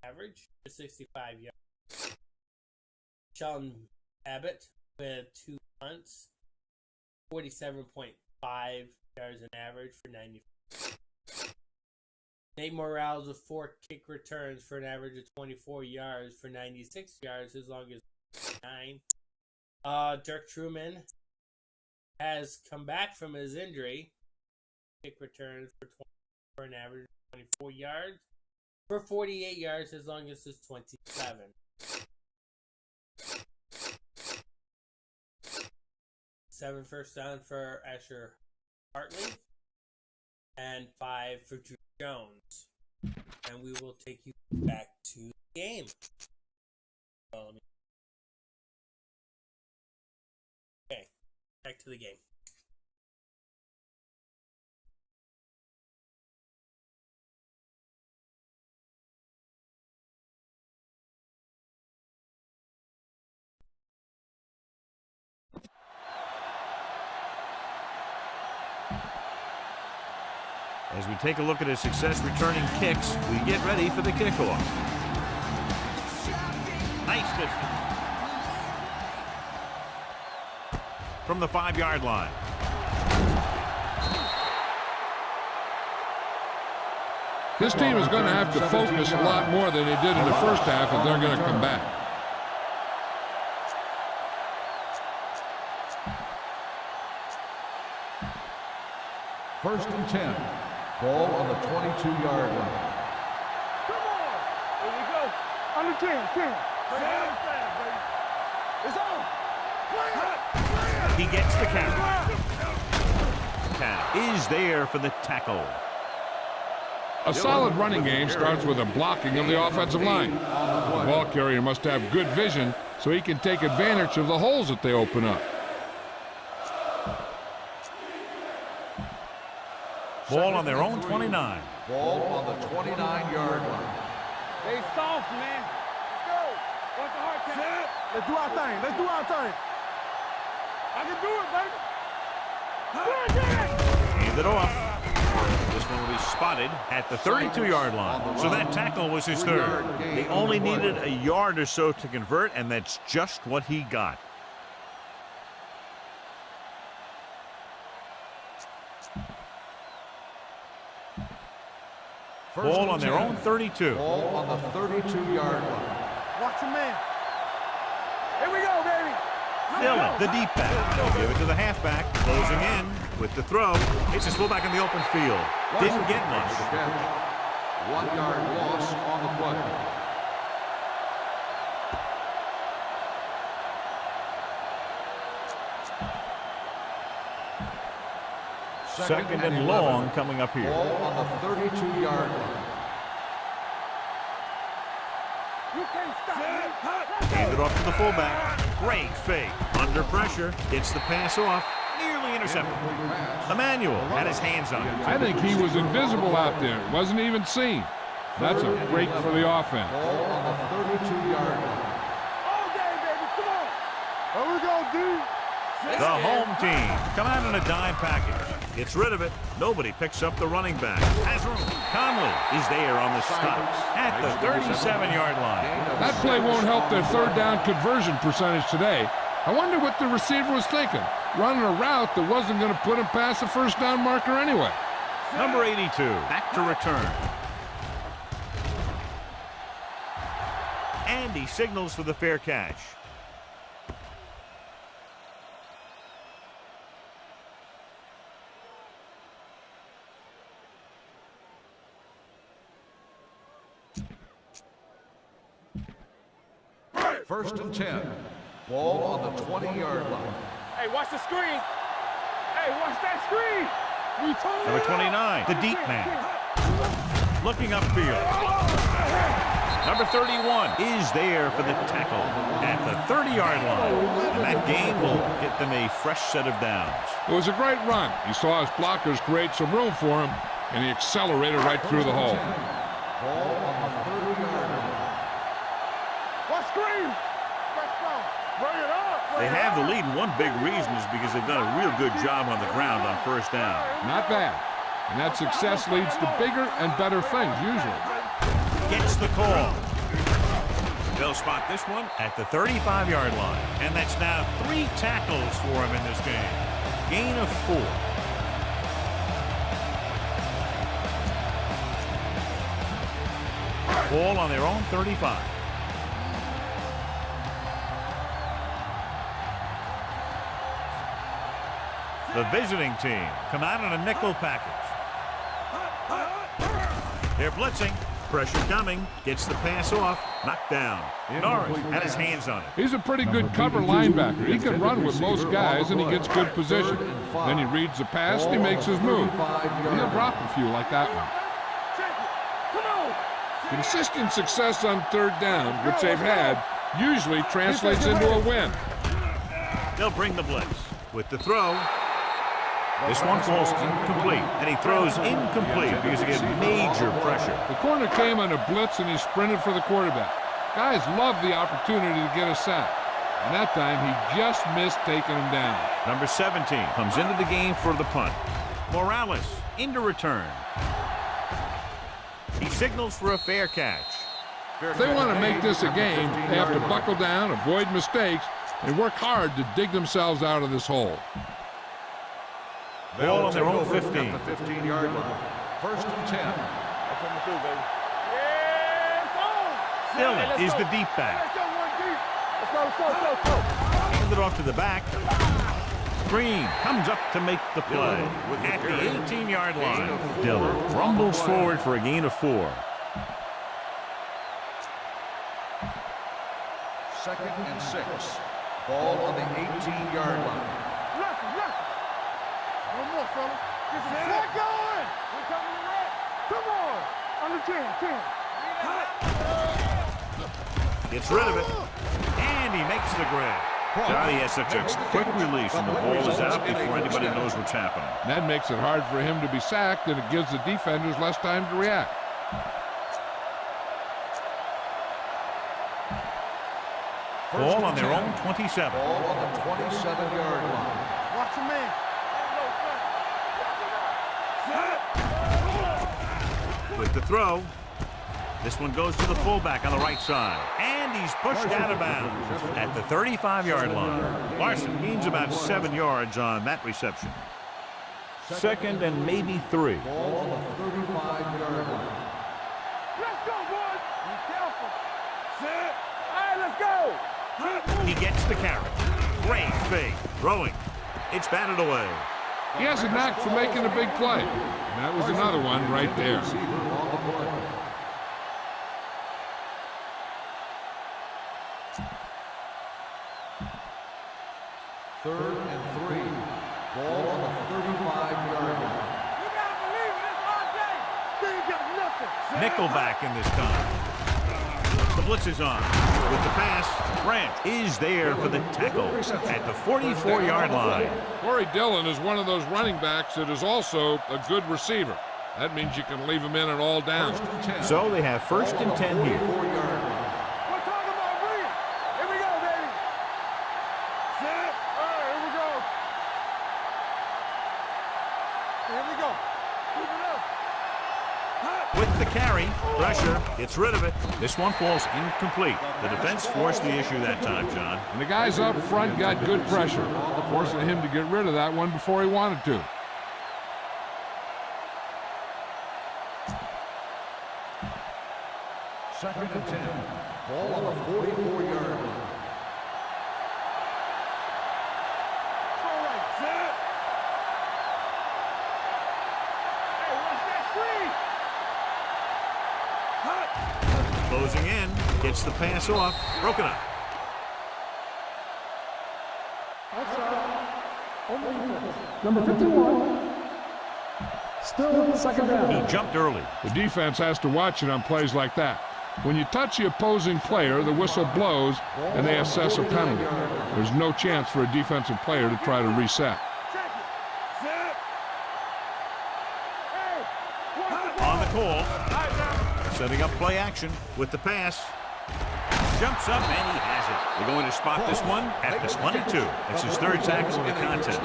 average for 65 yards. Sheldon Abbott with 2 punts, 47.5 yards an average for 90. Nate Morales with 4 kick returns for an average of 24 yards for 96 yards, as long as 9. Dirk Truman has come back from his injury. Kick returns for an average of 24 yards for 48 yards, as long as it's 27. 7 first down for Asher Hartley and 5 for Drew Jones. And we will take you back to the game. Okay, back to the game. As we take a look at his success returning kicks, we get ready for the kickoff. Nice distance. From the 5-yard line. This team is going to have to focus a lot more than they did in the first half if they're going to come back. First and 10. Ball on the 22-yard line. Come on. Here we go. Under 10. It's on. He gets the count. Count is there for the tackle. A solid running game starts with a blocking of the offensive line. The ball carrier must have good vision so he can take advantage of the holes that they open up. Ball on their own 29. Ball on the 29-yard line. They soft, man. Let's go. Watch the hard count. Let's do our thing. I can do it, baby. Hand it off. This one will be spotted at the 32-yard line. So that tackle was his third. They only needed a yard or so to convert, and that's just what he got. Ball on their own 32. Ball on the 32-yard line. Watch your man. Here we go, baby. Dillon, the deep back. They'll give it to the halfback. Closing in with the throw. It's his fullback in the open field. Didn't get much. 1-yard loss on the play. Second and long coming up here. Ball on the 32-yard line. You can't stop me. Hand it off to the fullback. Great fake. Under pressure. Gets the pass off. Nearly intercepted. Emmanuel had his hands on it. I think he was invisible out there. Wasn't even seen. That's a break for the offense. Ball on the 32-yard line. All day, baby. Come on. Here we go, D. The home team come out in a dime package. Gets rid of it. Nobody picks up the running back. Has room. Conley is there on the stop at the 37-yard line. That play won't help their third down conversion percentage today. I wonder what the receiver was thinking. Running a route that wasn't going to put him past the first down marker anyway. Number 82, back to return. And he signals for the fair catch. First and 10. Ball on the 20-yard line. Hey, watch the screen. Hey, watch that screen. Number 29, the deep man. Looking upfield. Number 31 is there for the tackle at the 30-yard line. And that gain will get them a fresh set of downs. It was a great run. He saw his blockers create some room for him, and he accelerated right through the hole. Ball on the 30-yard line. Watch screen. Let's go. They have the lead, and one big reason is because they've done a real good job on the ground on first down. Not bad. And that success leads to bigger and better things, usually. Gets the call. They'll spot this one at the 35-yard line. And that's now 3 tackles for him in this game. Gain of 4. Ball on their own 35. The visiting team come out in a nickel package. They're blitzing. Pressure coming. Gets the pass off. Knocked down. Norris had his hands on it. He's a pretty good cover linebacker. He can run with most guys, and he gets good position. Then he reads the pass, and he makes his move. And he'll drop a few like that one. Consistent success on third down, which they've had, usually translates into a win. They'll bring the blitz. With the throw. This one falls incomplete, and he throws incomplete because he gets major pressure. The corner came on a blitz, and he sprinted for the quarterback. Guys love the opportunity to get a sack. And that time, he just missed taking him down. Number 17 comes into the game for the punt. Morales into return. He signals for a fair catch. If they want to make this a game, they have to buckle down, avoid mistakes, and work hard to dig themselves out of this hole. Ball on their own 15. At the 15-yard line. First and 10. Dillon is the deep back. Let's go. Hand it off to the back. Green comes up to make the play at the 18-yard line. Dillon rumbles forward for a gain of 4. Second and 6. Ball on the 18-yard line. One more, fella. Get some slack going. We're coming to red. Come on. Under 10. Gets rid of it. And he makes the grab. Johnny has such a quick release, and the ball is out before anybody knows what's happening. That makes it hard for him to be sacked, and it gives the defenders less time to react. Ball on their own 27. Ball on the 27-yard line. Watch your man. With the throw. This one goes to the fullback on the right side. And he's pushed out of bounds at the 35-yard line. Larson gains about 7 yards on that reception. Second and maybe 3. Ball on the 35-yard line. Let's go, boys. Be careful. Sit. All right, let's go. He gets the carry. Great fake. Throwing. It's batted away. He has a knack for making a big play. And that was another one right there. Third and 3. Ball on the 35-yard line. You gotta believe it. It's our day. They ain't got nothing. Nickelback in this time. The blitz is on. With the pass, Grant is there for the tackle at the 44-yard line. Corey Dillon is one of those running backs that is also a good receiver. That means you can leave him in at all downs. So they have first and 10 here. 44-yard line. We're talking about bring it. Here we go, baby. Sit. All right, here we go. Here we go. Keep it up. With the carry, pressure, gets rid of it. This one falls incomplete. The defense forced the issue that time, John. And the guys up front got good pressure, forcing him to get rid of that one before he wanted to. Second and 10. Ball on the 44-yard line. All right, sit. Hey, watch that screen. Closing in, gets the pass off, broken up. Number 51. Still second down. He jumped early. The defense has to watch it on plays like that. When you touch the opposing player, the whistle blows, and they assess a penalty. There's no chance for a defensive player to try to reset. Check it. Sit. Hey, watch the On the call, setting up play action with the pass. jumps up, and he has it. They're going to spot this one at the 22. That's his third tackle of the contest.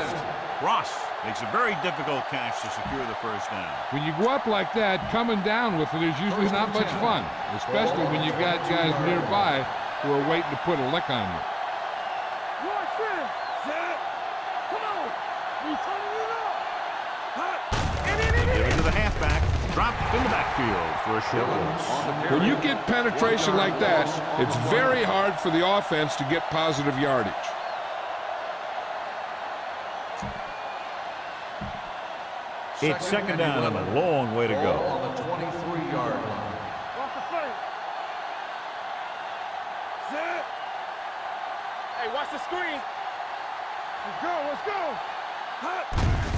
Ross makes a very difficult catch to secure the first down. When you go up like that, coming down with it is usually not much fun, especially when you got guys nearby who are waiting to put a lick on you. Watch it. Set. Come on. We turning it up. Give it to the halfback. Dropped in the backfield for a short loss. When you get penetration like that, it's very hard for the offense to get positive yardage. It's second down and a long way to go. On the 23-yard line. Off the flank. Set. Hey, watch the screen. Let's go. Let's go. Hot.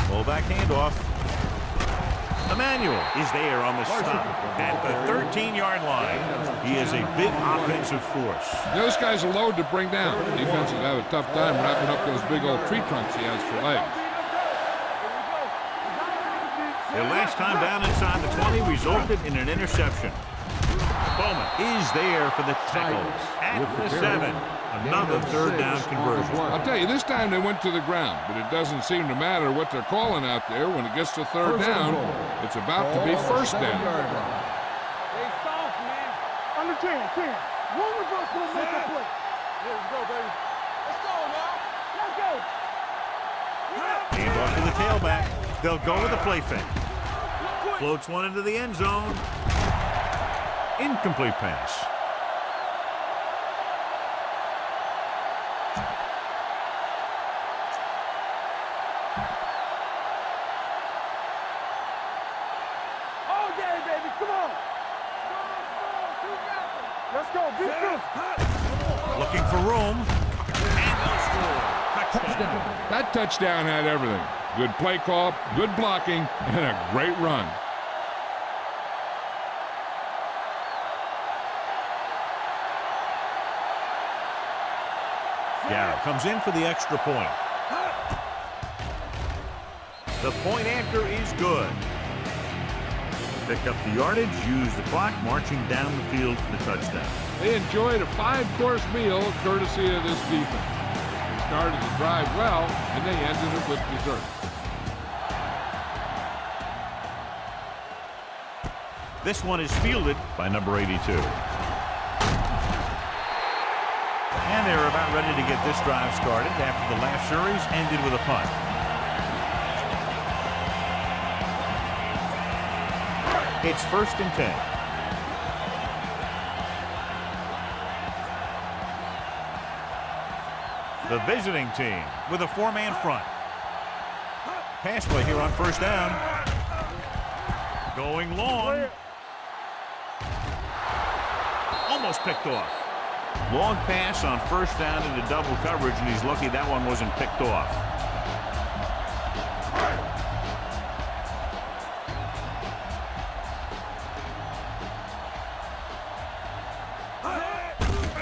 Fullback handoff. Emmanuel is there on the stop at the 13-yard line. He is a big offensive force. Those guys are loaded to bring down. Defense will have a tough time wrapping up those big old tree trunks he has for legs. Their last time down inside the 20 resulted in an interception. Bowman is there for the tackle at the 7. Another third down conversion. I'll tell you, this time they went to the ground, but it doesn't seem to matter what they're calling out there. When it gets to third down, it's about to be first down. Stay soft, man. Understand, Ken. One of us will make a play. Let's go, baby. Let's go now. Let's go. Hand off to the tailback. They'll go with a play fake. Floats one into the end zone. Incomplete pass. All day, baby. Come on. Let's go. Beat this. Looking for room. And they'll score. Touchdown. That touchdown had everything. Good play call, good blocking, and a great run. Garrett comes in for the extra point. The point after is good. Pick up the yardage, use the clock, marching down the field for the touchdown. They enjoyed a 5-course meal courtesy of this defense. They started the drive well, and they ended it with dessert. This one is fielded by number 82. And they're about ready to get this drive started after the last series ended with a punt. It's 1st and 10. The visiting team with a 4-man front. Pass play here on 1st down. Going long. Almost picked off. Long pass on 1st down into double coverage, and he's lucky that one wasn't picked off.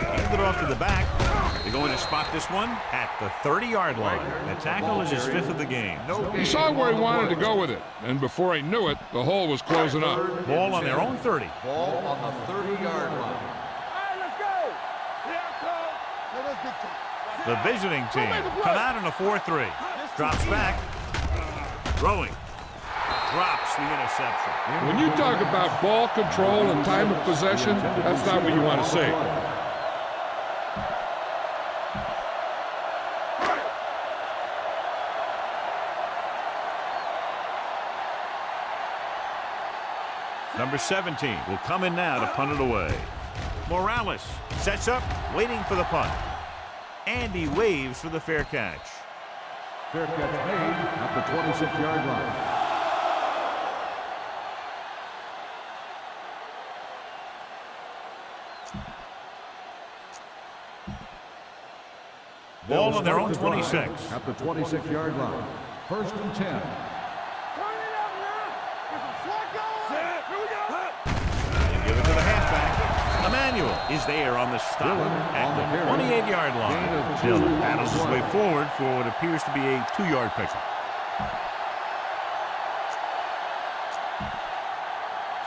Handed off to the back. They're going to spot this one at the 30-yard line. The tackle is his 5th of the game. He saw where he wanted to go with it, and before he knew it, the hole was closing up. Ball on their own 30. Ball on the 30-yard line. All right, let's go. Yeah, let's get to The visiting team come out in a 4-3. Drops back. Throwing. Drops the interception. When you talk about ball control and time of possession, that's not what you want to see. Number 17 will come in now to punt it away. Morales sets up, waiting for the punt. And he waves for the fair catch. Fair catch made at the 26-yard line. Ball on their own 26. At the 26-yard line. 1st and 10. Give it to the halfback. Emmanuel is there on the stop at the 28-yard line. Dillon battles his way forward for what appears to be a 2-yard pickup.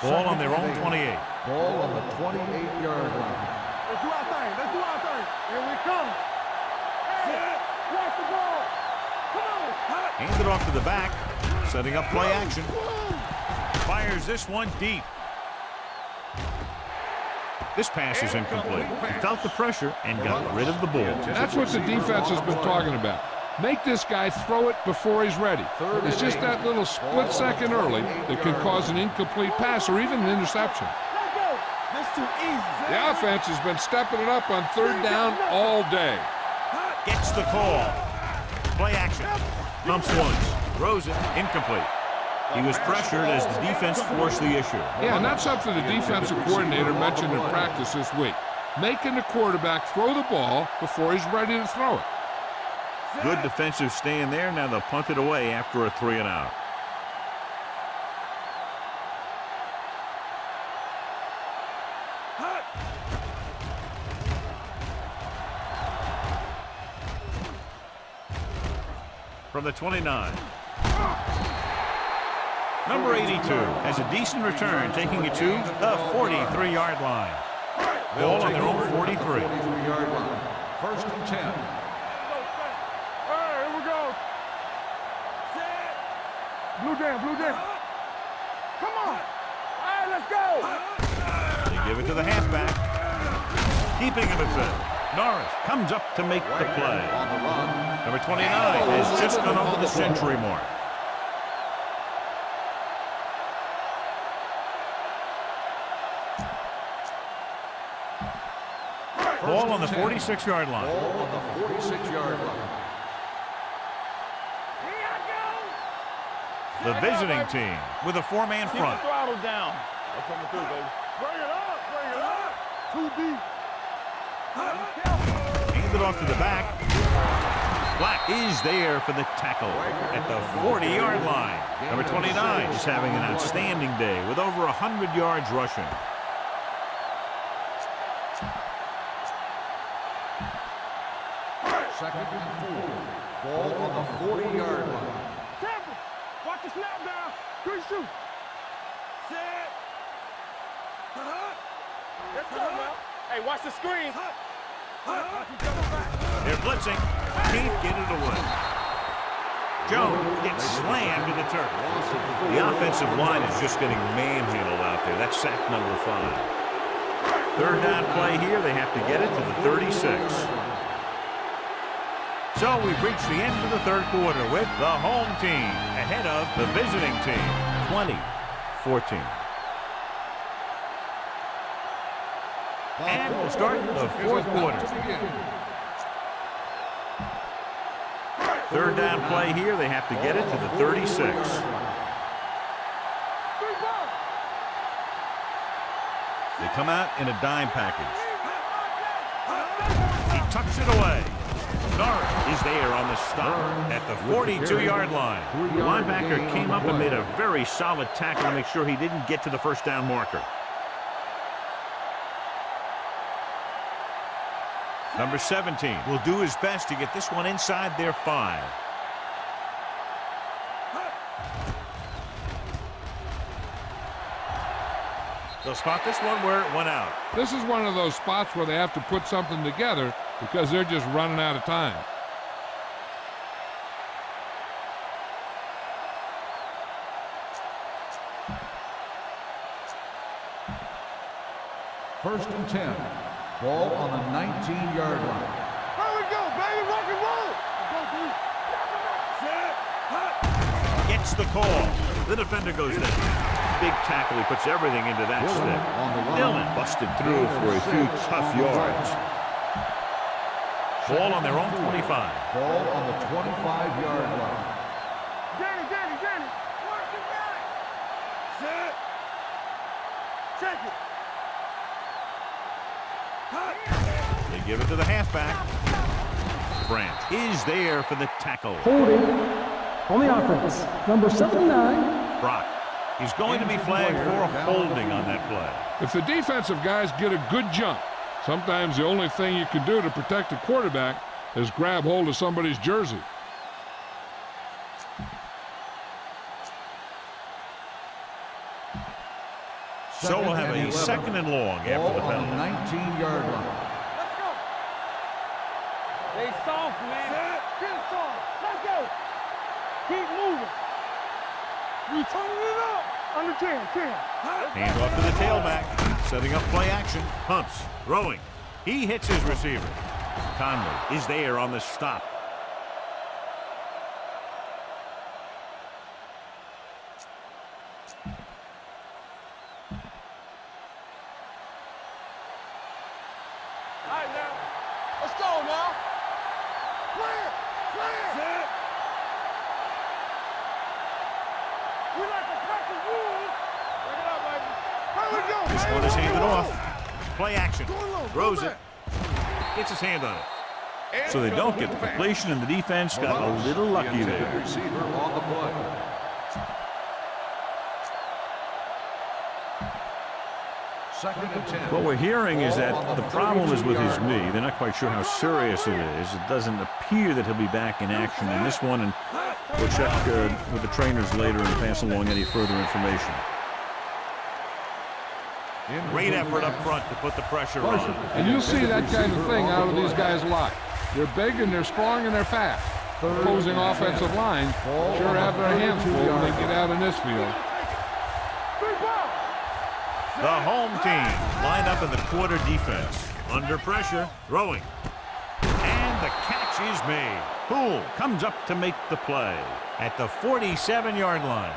Ball on their own 28. Ball on the 28-yard line. Let's do our thing. Let's do our thing. Here we come. Hey, watch the ball. Come on. Hand it off to the back. Setting up play action. Fires this one deep. This pass is incomplete. He felt the pressure and got rid of the ball. That's what the defense has been talking about. Make this guy throw it before he's ready. It's just that little split second early that can cause an incomplete pass or even an interception. Let's go. That's too easy. The offense has been stepping it up on third down all day. Gets the call. Play action. Pumps once. Throws it. Incomplete. He was pressured as the defense forced the issue. Yeah, and that's something the defensive coordinator mentioned in practice this week. Making the quarterback throw the ball before he's ready to throw it. Good defensive stand there. Now they'll punt it away after a 3-and-out. From the 29. Number 82 has a decent return, taking it to the 43-yard line. Ball on their own 43. 43-yard line. First and 10. All right, here we go. Blue jam. Come on. All right, let's go. They give it to the halfback. Keeping him at bay. Norris comes up to make the play. On the run. Number 29 has just gone over the century mark. Ball on the 46-yard line. Ball on the 46-yard line. The visiting team with a four-man front. Throttle down. I'm coming through, baby. Bring it up. Too deep. Hand it off to the back. Black is there for the tackle at the 40-yard line. Number 29 is having an outstanding day with over 100 yards rushing. Second and 4. Ball on the 40-yard line. Tampa, watch the snap down. Good shoot. Set. Let's go, man. Hey, watch the screen. They're blitzing. Can't get it away. Jones gets slammed to the turf. The offensive line is just getting manhandled out there. That's sack number 5. Third down play here. They have to get it to the 36. So we've reached the end of the third quarter with the home team ahead of the visiting team, 20-14. And we'll start the fourth quarter. Third down play here. They have to get it to the 36. They come out in a dime package. He tucks it away. Norris is there on the stop at the 42-yard line. The linebacker came up and made a very solid tackle to make sure he didn't get to the first down marker. Number 17 will do his best to get this one inside their 5. They'll spot this one where it went out. This is one of those spots where they have to put something together because they're just running out of time. First and 10. Ball on the 19-yard line. Here we go, baby. Rock and roll. Set. Gets the call. The defender goes down. Big tackle. He puts everything into that stick. Dillon busted through for a few tough yards. Ball on their own 25. Ball on the 25-yard line. Danny. Work it back. Set. Check it. They give it to the halfback. Branch is there for the tackle. Holding on the offense. Number 79. Brock. He's going to be flagged for holding on that play. If the defensive guys get a good jump, sometimes the only thing you can do to protect the quarterback is grab hold of somebody's jersey. So we'll have a 11. second and long after Ball the on penalty. the 19-yard line. Let's go. They soft, man. Get soft. Let's go. Keep moving. We turning it up. Under 10. Hand off to the tailback. Setting up play action. Pumps. Throwing. He hits his receiver. Conley is there on the stop. All right, now. Let's go now. Clear. Set. We like to cut the rules. Bring it up, baby. Here we go, This baby. one is handed off. Play action. Throws it. Gets his hand on it. So they don't get the completion, and the defense got a little lucky there. Receiver on the play. Second and 10. What we're hearing is that the problem is with his knee. They're not quite sure how serious it is. It doesn't appear that he'll be back in action in this one, and we'll check with the trainers later and pass along any further information. Great effort up front to put the pressure on. And you'll see that kind of thing out of these guys a lot. They're big and they're strong and they're fast. Opposing offensive line sure have their hands full when they get out in this field. The home team lined up in the quarter defense. Under pressure, throwing. And the catch is made. Poole comes up to make the play at the 47-yard line.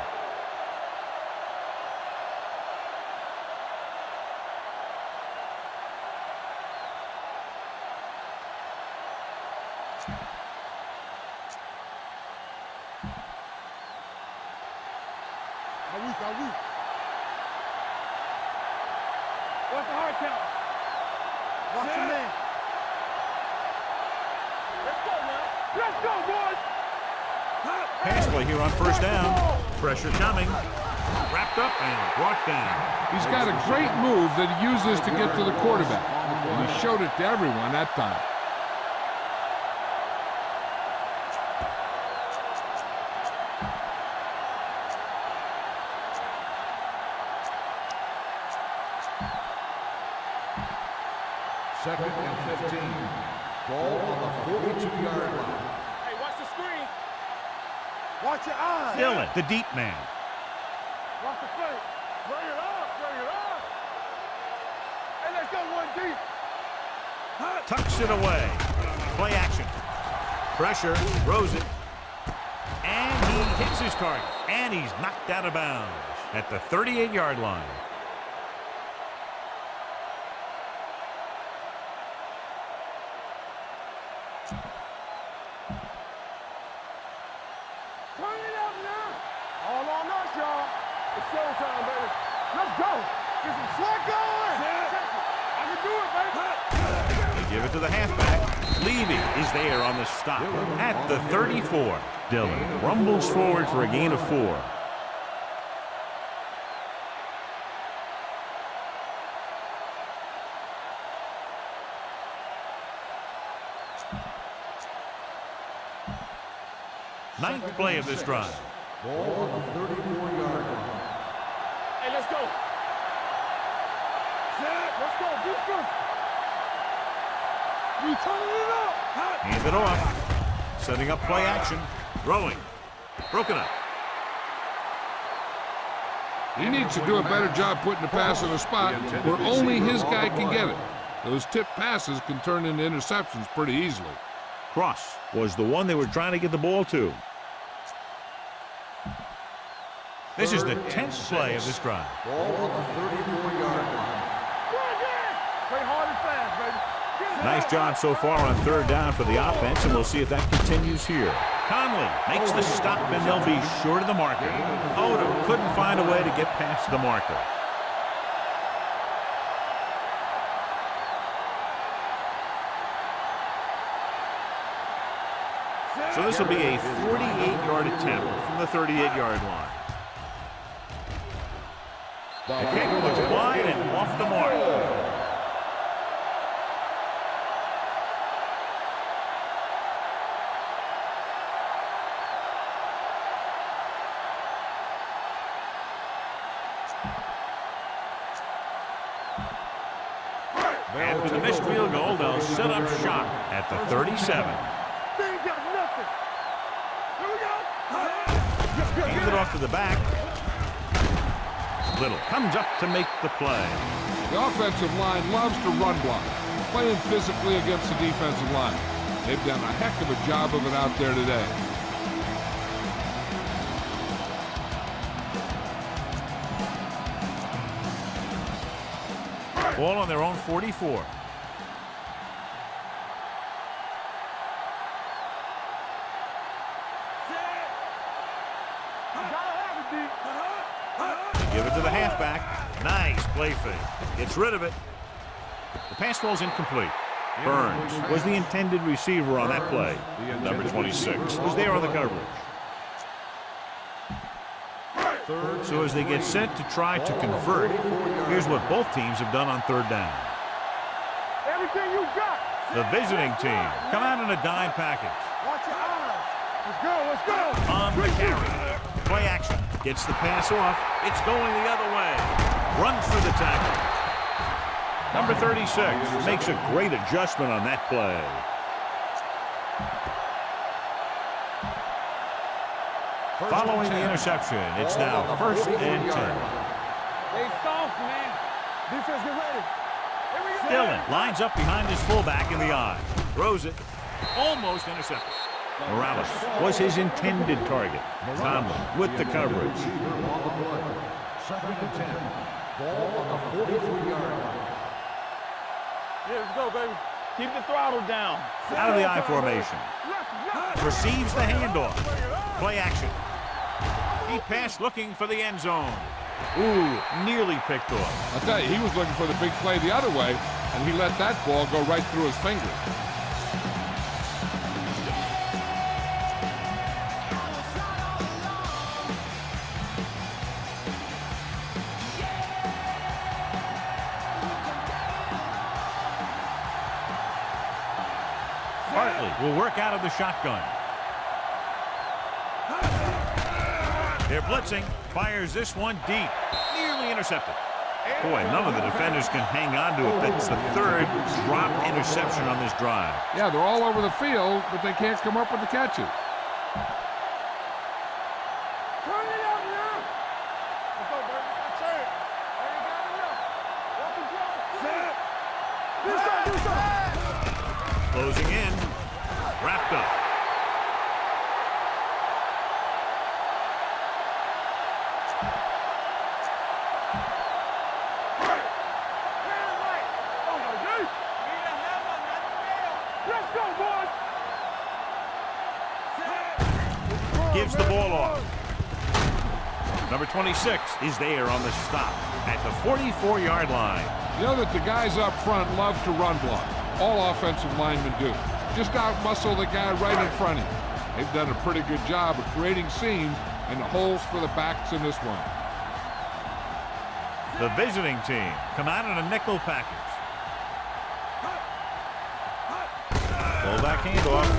Are we? What's the hard count? Watch your man. Let's go, man. Let's go, boys. Pass play here on first down. Pressure coming. Wrapped up and brought down. He's got a great move that he uses to get to the quarterback. And he showed it to everyone that time. Second and 15. Ball on the 42-yard line. Hey, watch the screen. Watch your eyes. Dillon, the deep man. Watch the face. Bring it up. Hey, let's go one deep. Tucks it away. Play action. Pressure. Throws it. And he hits his target. And he's knocked out of bounds at the 38-yard line. Turn it up now. All on us, y'all. It's showtime, baby. Let's go. Get some sweat going. I can do it, baby. They give it to the halfback. Levy is there on the stop at the 34. Dillon rumbles forward for a gain of 4. Ninth play of this drive. Ball on the 34-yard line. Hey, let's go. Set. Let's go. Defense. We turning it up. Hand it off. Setting up play action. Throwing. Broken up. He needs to do a better job putting the pass in a spot where only his guy can get it. Those tip passes can turn into interceptions pretty easily. Cross was the one they were trying to get the ball to. This is the 10th play of this drive. Ball on the 34-yard line. Play hard and fast, baby. Nice job so far on third down for the offense, and we'll see if that continues here. Conley makes the stop, and they'll be short of the marker. Odom couldn't find a way to get past the marker. So this will be a 48-yard attempt from the 38-yard line. The kick was wide and off the mark. After the missed field goal, they'll set up shop at the 37. They ain't got nothing. Here we go. Hand it off to the back. Little comes up to make the play. The offensive line loves to run block, playing physically against the defensive line. They've done a heck of a job of it out there today. Ball on their own 44. Give it to the halfback. Nice play fake. Gets rid of it. The pass falls incomplete. Burns was the intended receiver on that play. Number 26 was there on the coverage. So as they get set to try to convert, here's what both teams have done on third down. Everything you got. The visiting team come out in a dime package. Watch your eyes. Let's go. Let's go. On the carry. Play action. Gets the pass off. It's going the other way. Runs through the tackle. Number 36 makes a great adjustment on that play. Following the interception, it's now 1st and 10. They soft, man. Defense, get ready. Here we go. Dillon lines up behind his fullback in the eye. Throws it. Almost intercepted. Morales was his intended target. Tomlin with the coverage. 2nd and 10. Ball on the 43-yard line. Yeah, let's go, baby. Keep the throttle down. Out of the I formation. Receives the handoff. Play action. Deep pass looking for the end zone. Ooh, nearly picked off. I'll tell you, he was looking for the big play the other way, and he let that ball go right through his fingers. Hartley will work out of the shotgun. They're blitzing. Fires this one deep. Nearly intercepted. Boy, none of the defenders can hang on to it. That's the 3rd dropped interception on this drive. Yeah, they're all over the field, but they can't come up with the catches. Turn it up now. Let's go, baby. Let's turn it. Ain't got enough. Watch the draw. Do something. Closing in. Wrapped up. Gives the ball off. Number 26 is there on the stop at the 44-yard line. You know that the guys up front love to run block. All offensive linemen do. Just out-muscle the guy right in front of you. They've done a pretty good job of creating seams and holes for the backs in this one. The visiting team come out in a nickel package. Fullback handoff.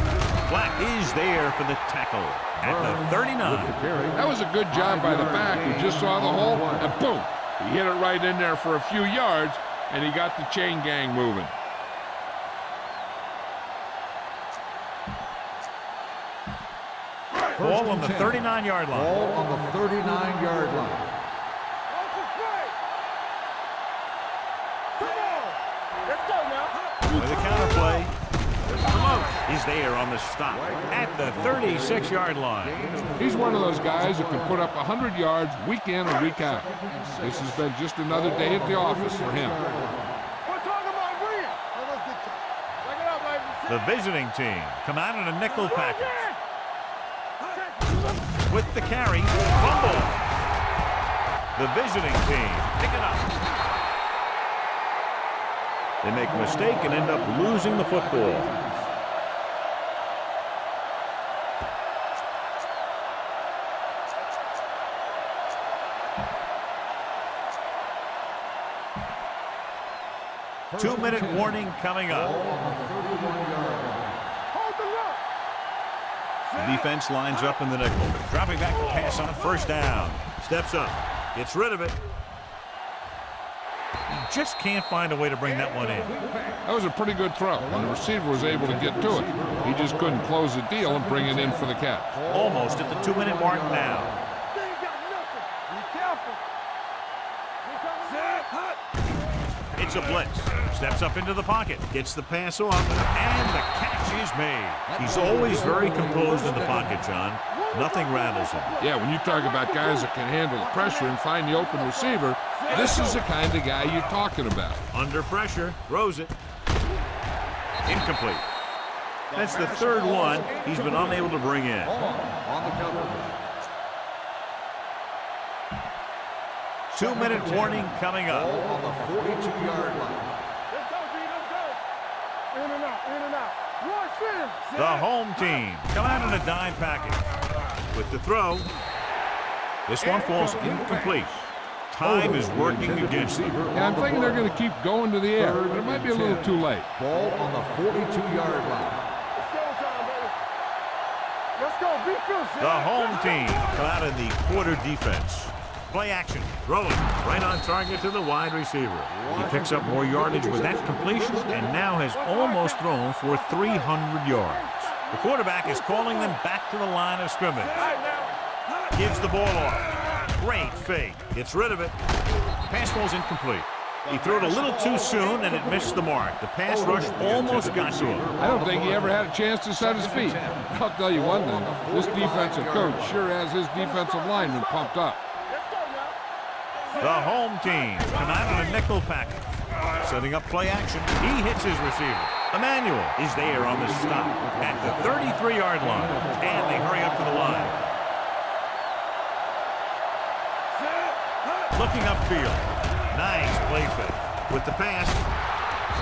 Black is there for the tackle at the 39. That was a good job by the back who just saw the hole, and boom, he hit it right in there for a few yards, and he got the chain gang moving. Ball on the 39-yard line. Ball on the 39-yard line. Let's go now. With a counter play. He's there on the stop at the 36-yard line. He's one of those guys who can put up 100 yards week in and week out. This has been just another day at the office for him. We're talking about Green. Check it out, baby. The visiting team come out in a nickel package. With the carry, fumble. The visiting team pick it up. They make a mistake and end up losing the football. Two-minute warning coming up. The defense lines up in the nickel. Dropping back to pass on 1st down. Steps up. Gets rid of it. just can't find a way to bring that one in. That was a pretty good throw, and the receiver was able to get to it. He just couldn't close the deal and bring it in for the catch. Almost at the 2-minute mark now. They ain't got nothing. Be careful. It's a blitz. Steps up into the pocket. Gets the pass off, and the catch is made. He's always very composed in the pocket, John. Nothing rattles him. Yeah, when you talk about guys that can handle the pressure and find the open receiver, this is the kind of guy you're talking about. Under pressure, throws it. Incomplete. That's the third one he's been unable to bring in. On the cover. 2-minute warning coming up. On the 42-yard line. Let's go, D. Let's go. In and out. In and out. Rush in. The home team come out in a dime package. With the throw, this one falls incomplete. Time is working against them. Yeah, I'm thinking they're going to keep going to the air, but it might be a little too late. Ball on the 42-yard line. It's showtime, baby. Let's go. Be good. The home team come out in the quarter defense. Play action, throwing right on target to the wide receiver. He picks up more yardage with that completion and now has almost thrown for 300 yards. The quarterback is calling them back to the line of scrimmage. Gives the ball off. Great fake. Gets rid of it. Pass falls incomplete. He threw it a little too soon and it missed the mark. The pass rush almost got to him. I don't think he ever had a chance to set his feet. I'll tell you one thing, this defensive coach sure has his defensive lineman pumped up. The home team come out in a nickel package. Setting up play action. He hits his receiver. Emmanuel is there on the stop at the 33-yard line. And they hurry up to the line. Looking upfield. Nice play fake. With the pass,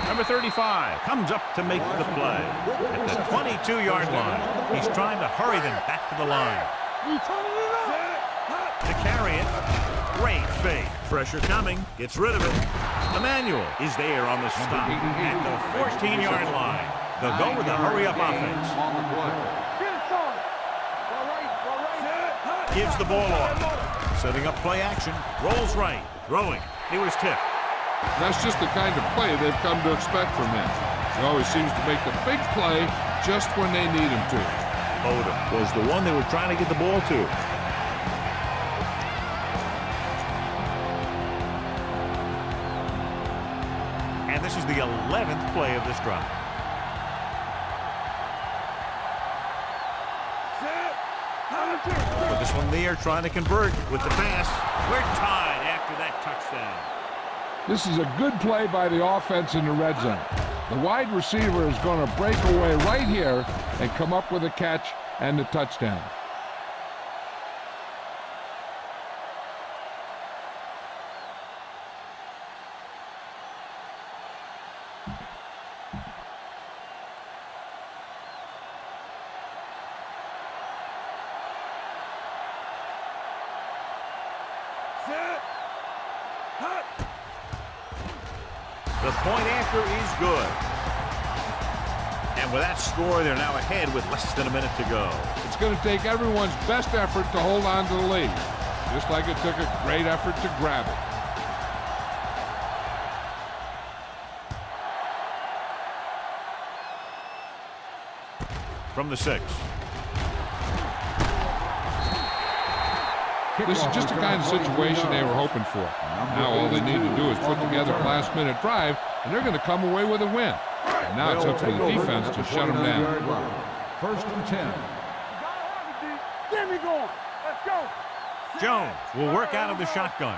number 35 comes up to make the play. At the 22-yard line, he's trying to hurry them back to the line. To carry it. Great fake. Pressure coming. Gets rid of it. Emmanuel is there on the stop at the 14-yard line. They'll go with a hurry-up offense. Gives the ball off. Setting up play action. Rolls right. Throwing. He was tipped. That's just the kind of play they've come to expect from him. He always seems to make the big play just when they need him to. Odom was the one they were trying to get the ball to. And this is the 11th play of this drive. But this one there trying to convert with the pass. We're tied after that touchdown. This is a good play by the offense in the red zone. The wide receiver is going to break away right here and come up with a catch and the touchdown. The point after is good. And with that score, they're now ahead with less than a minute to go. It's going to take everyone's best effort to hold on to the lead, just like it took a great effort to grab it. From the 6. This is just the kind of situation they were hoping for. Now all they need to do is put together a last-minute drive, and they're going to come away with a win. And now it's up to the defense to shut them down. First and 10. Get me going. Let's go. Jones will work out of the shotgun.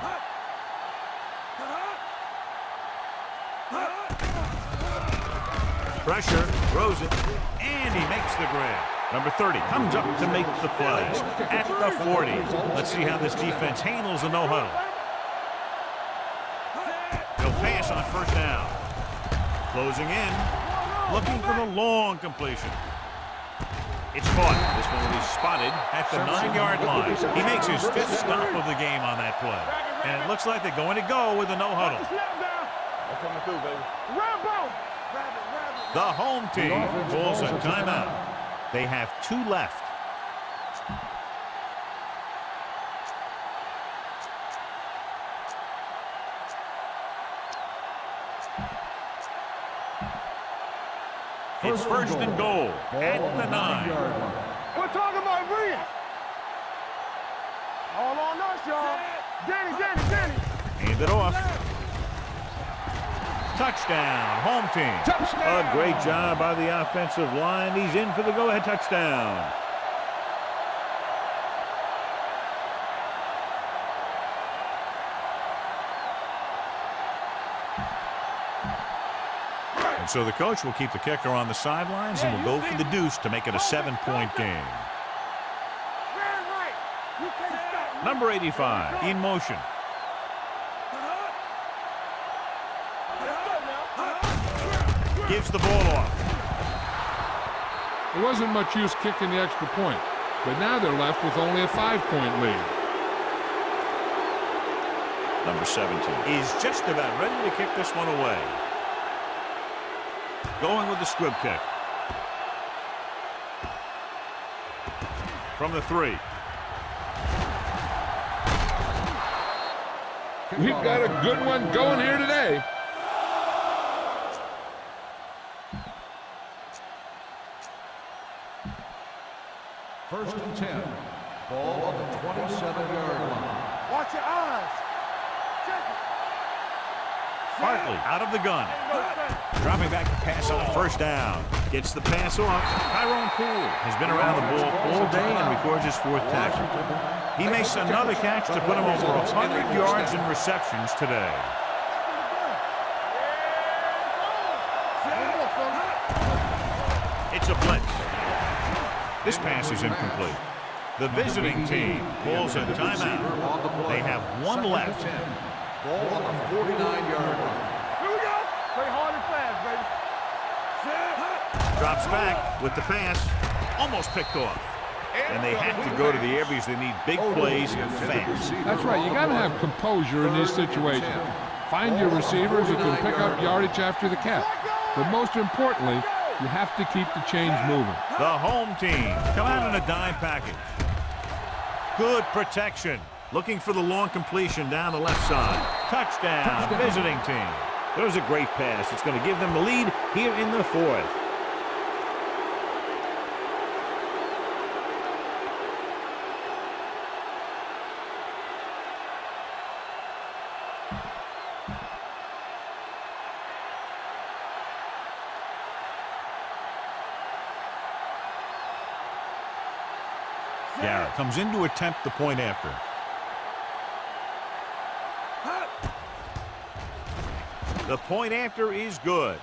Pressure, throws it, and he makes the grab. Number 30 comes up to make the play at the 40. Let's see how this defense handles the no-huddle. He'll pass on first down. Closing in, looking for the long completion. It's caught. This one will be spotted at the 9-yard line. He makes his 5th stop of the game on that play. And it looks like they're going to go with the no-huddle. The home team calls a timeout. They have 2 left. It's first and goal at the 9. We're talking about bring. All on us, y'all. Danny. Hand it off. Touchdown, home team. Touchdown. A great job by the offensive line. He's in for the go-ahead touchdown. And so the coach will keep the kicker on the sidelines and will go for the deuce to make it a 7-point game. Number 85 in motion. Gives the ball off. There wasn't much use kicking the extra point, but now they're left with only a 5-point lead. Number 17 is just about ready to kick this one away. Going with the squib kick. From the 3. We've got a good one going here today. First and 10. Ball on the 27-yard line. Watch your eyes. Check it. Hartley out of the gun. Dropping back to pass on first down. Gets the pass off. Tyrone Poole has been around the ball all day and records his 4th tackle. He makes another catch to put him over 100 yards in receptions today. It's a blitz. This pass is incomplete. The visiting team pulls a timeout. They have one left. Ball on the 49-yard line. Here we go. Play hard and fast, baby. Drops back with the pass. Almost picked off. And they have to go to the air because they need big plays fast. That's right. You got to have composure in these situations. Find your receivers who can pick up yardage after the catch. But most importantly, you have to keep the chains moving. The home team come out in a dime package. Good protection. Looking for the long completion down the left side. Touchdown, visiting team. There's a great pass. It's going to give them the lead here in the 4th. Garrett comes in to attempt the point after. The point after is good.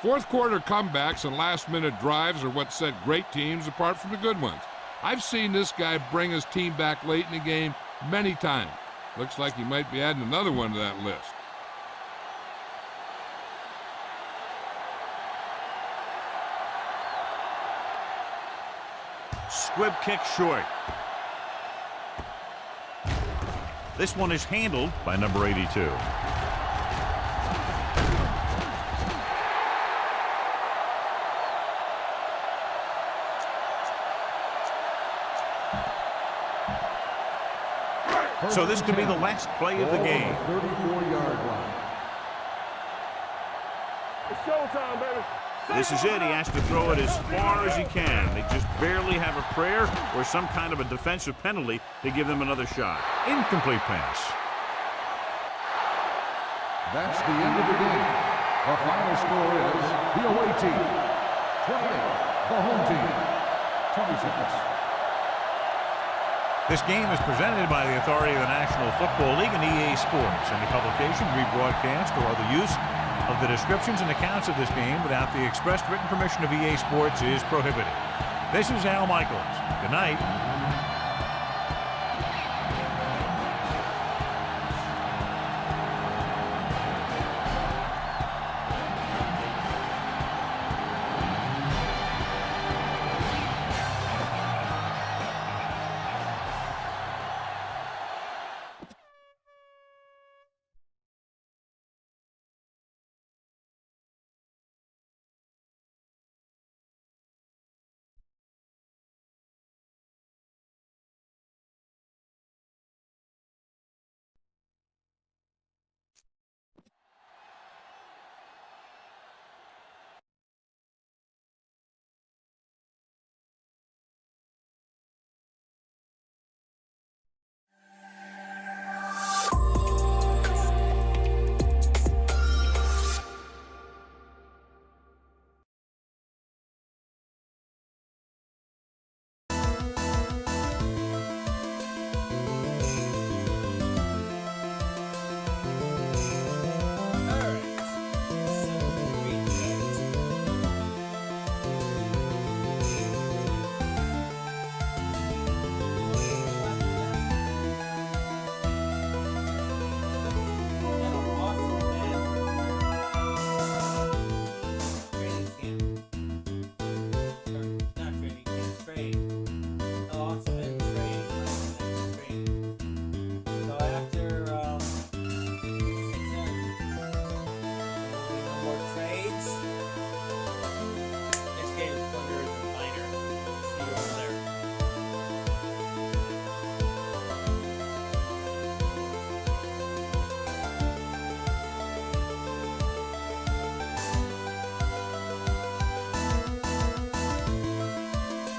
4th quarter comebacks and last-minute drives are what set great teams apart from the good ones. I've seen this guy bring his team back late in the game many times. Looks like he might be adding another one to that list. Squib kick short. This one is handled by number 82. So this could be the last play of the game. 34-yard line. It's showtime, baby. This is it. He has to throw it as far as he can. They just barely have a prayer or some kind of a defensive penalty to give them another shot. Incomplete pass. That's the end of the game. Our final score is the away team 28, the home team 26. This game is presented by the authority of the National Football League and EA Sports. Any publication, rebroadcast, or other use of the descriptions and accounts of this game without the expressed written permission of EA Sports is prohibited. This is Al Michaels. Good night.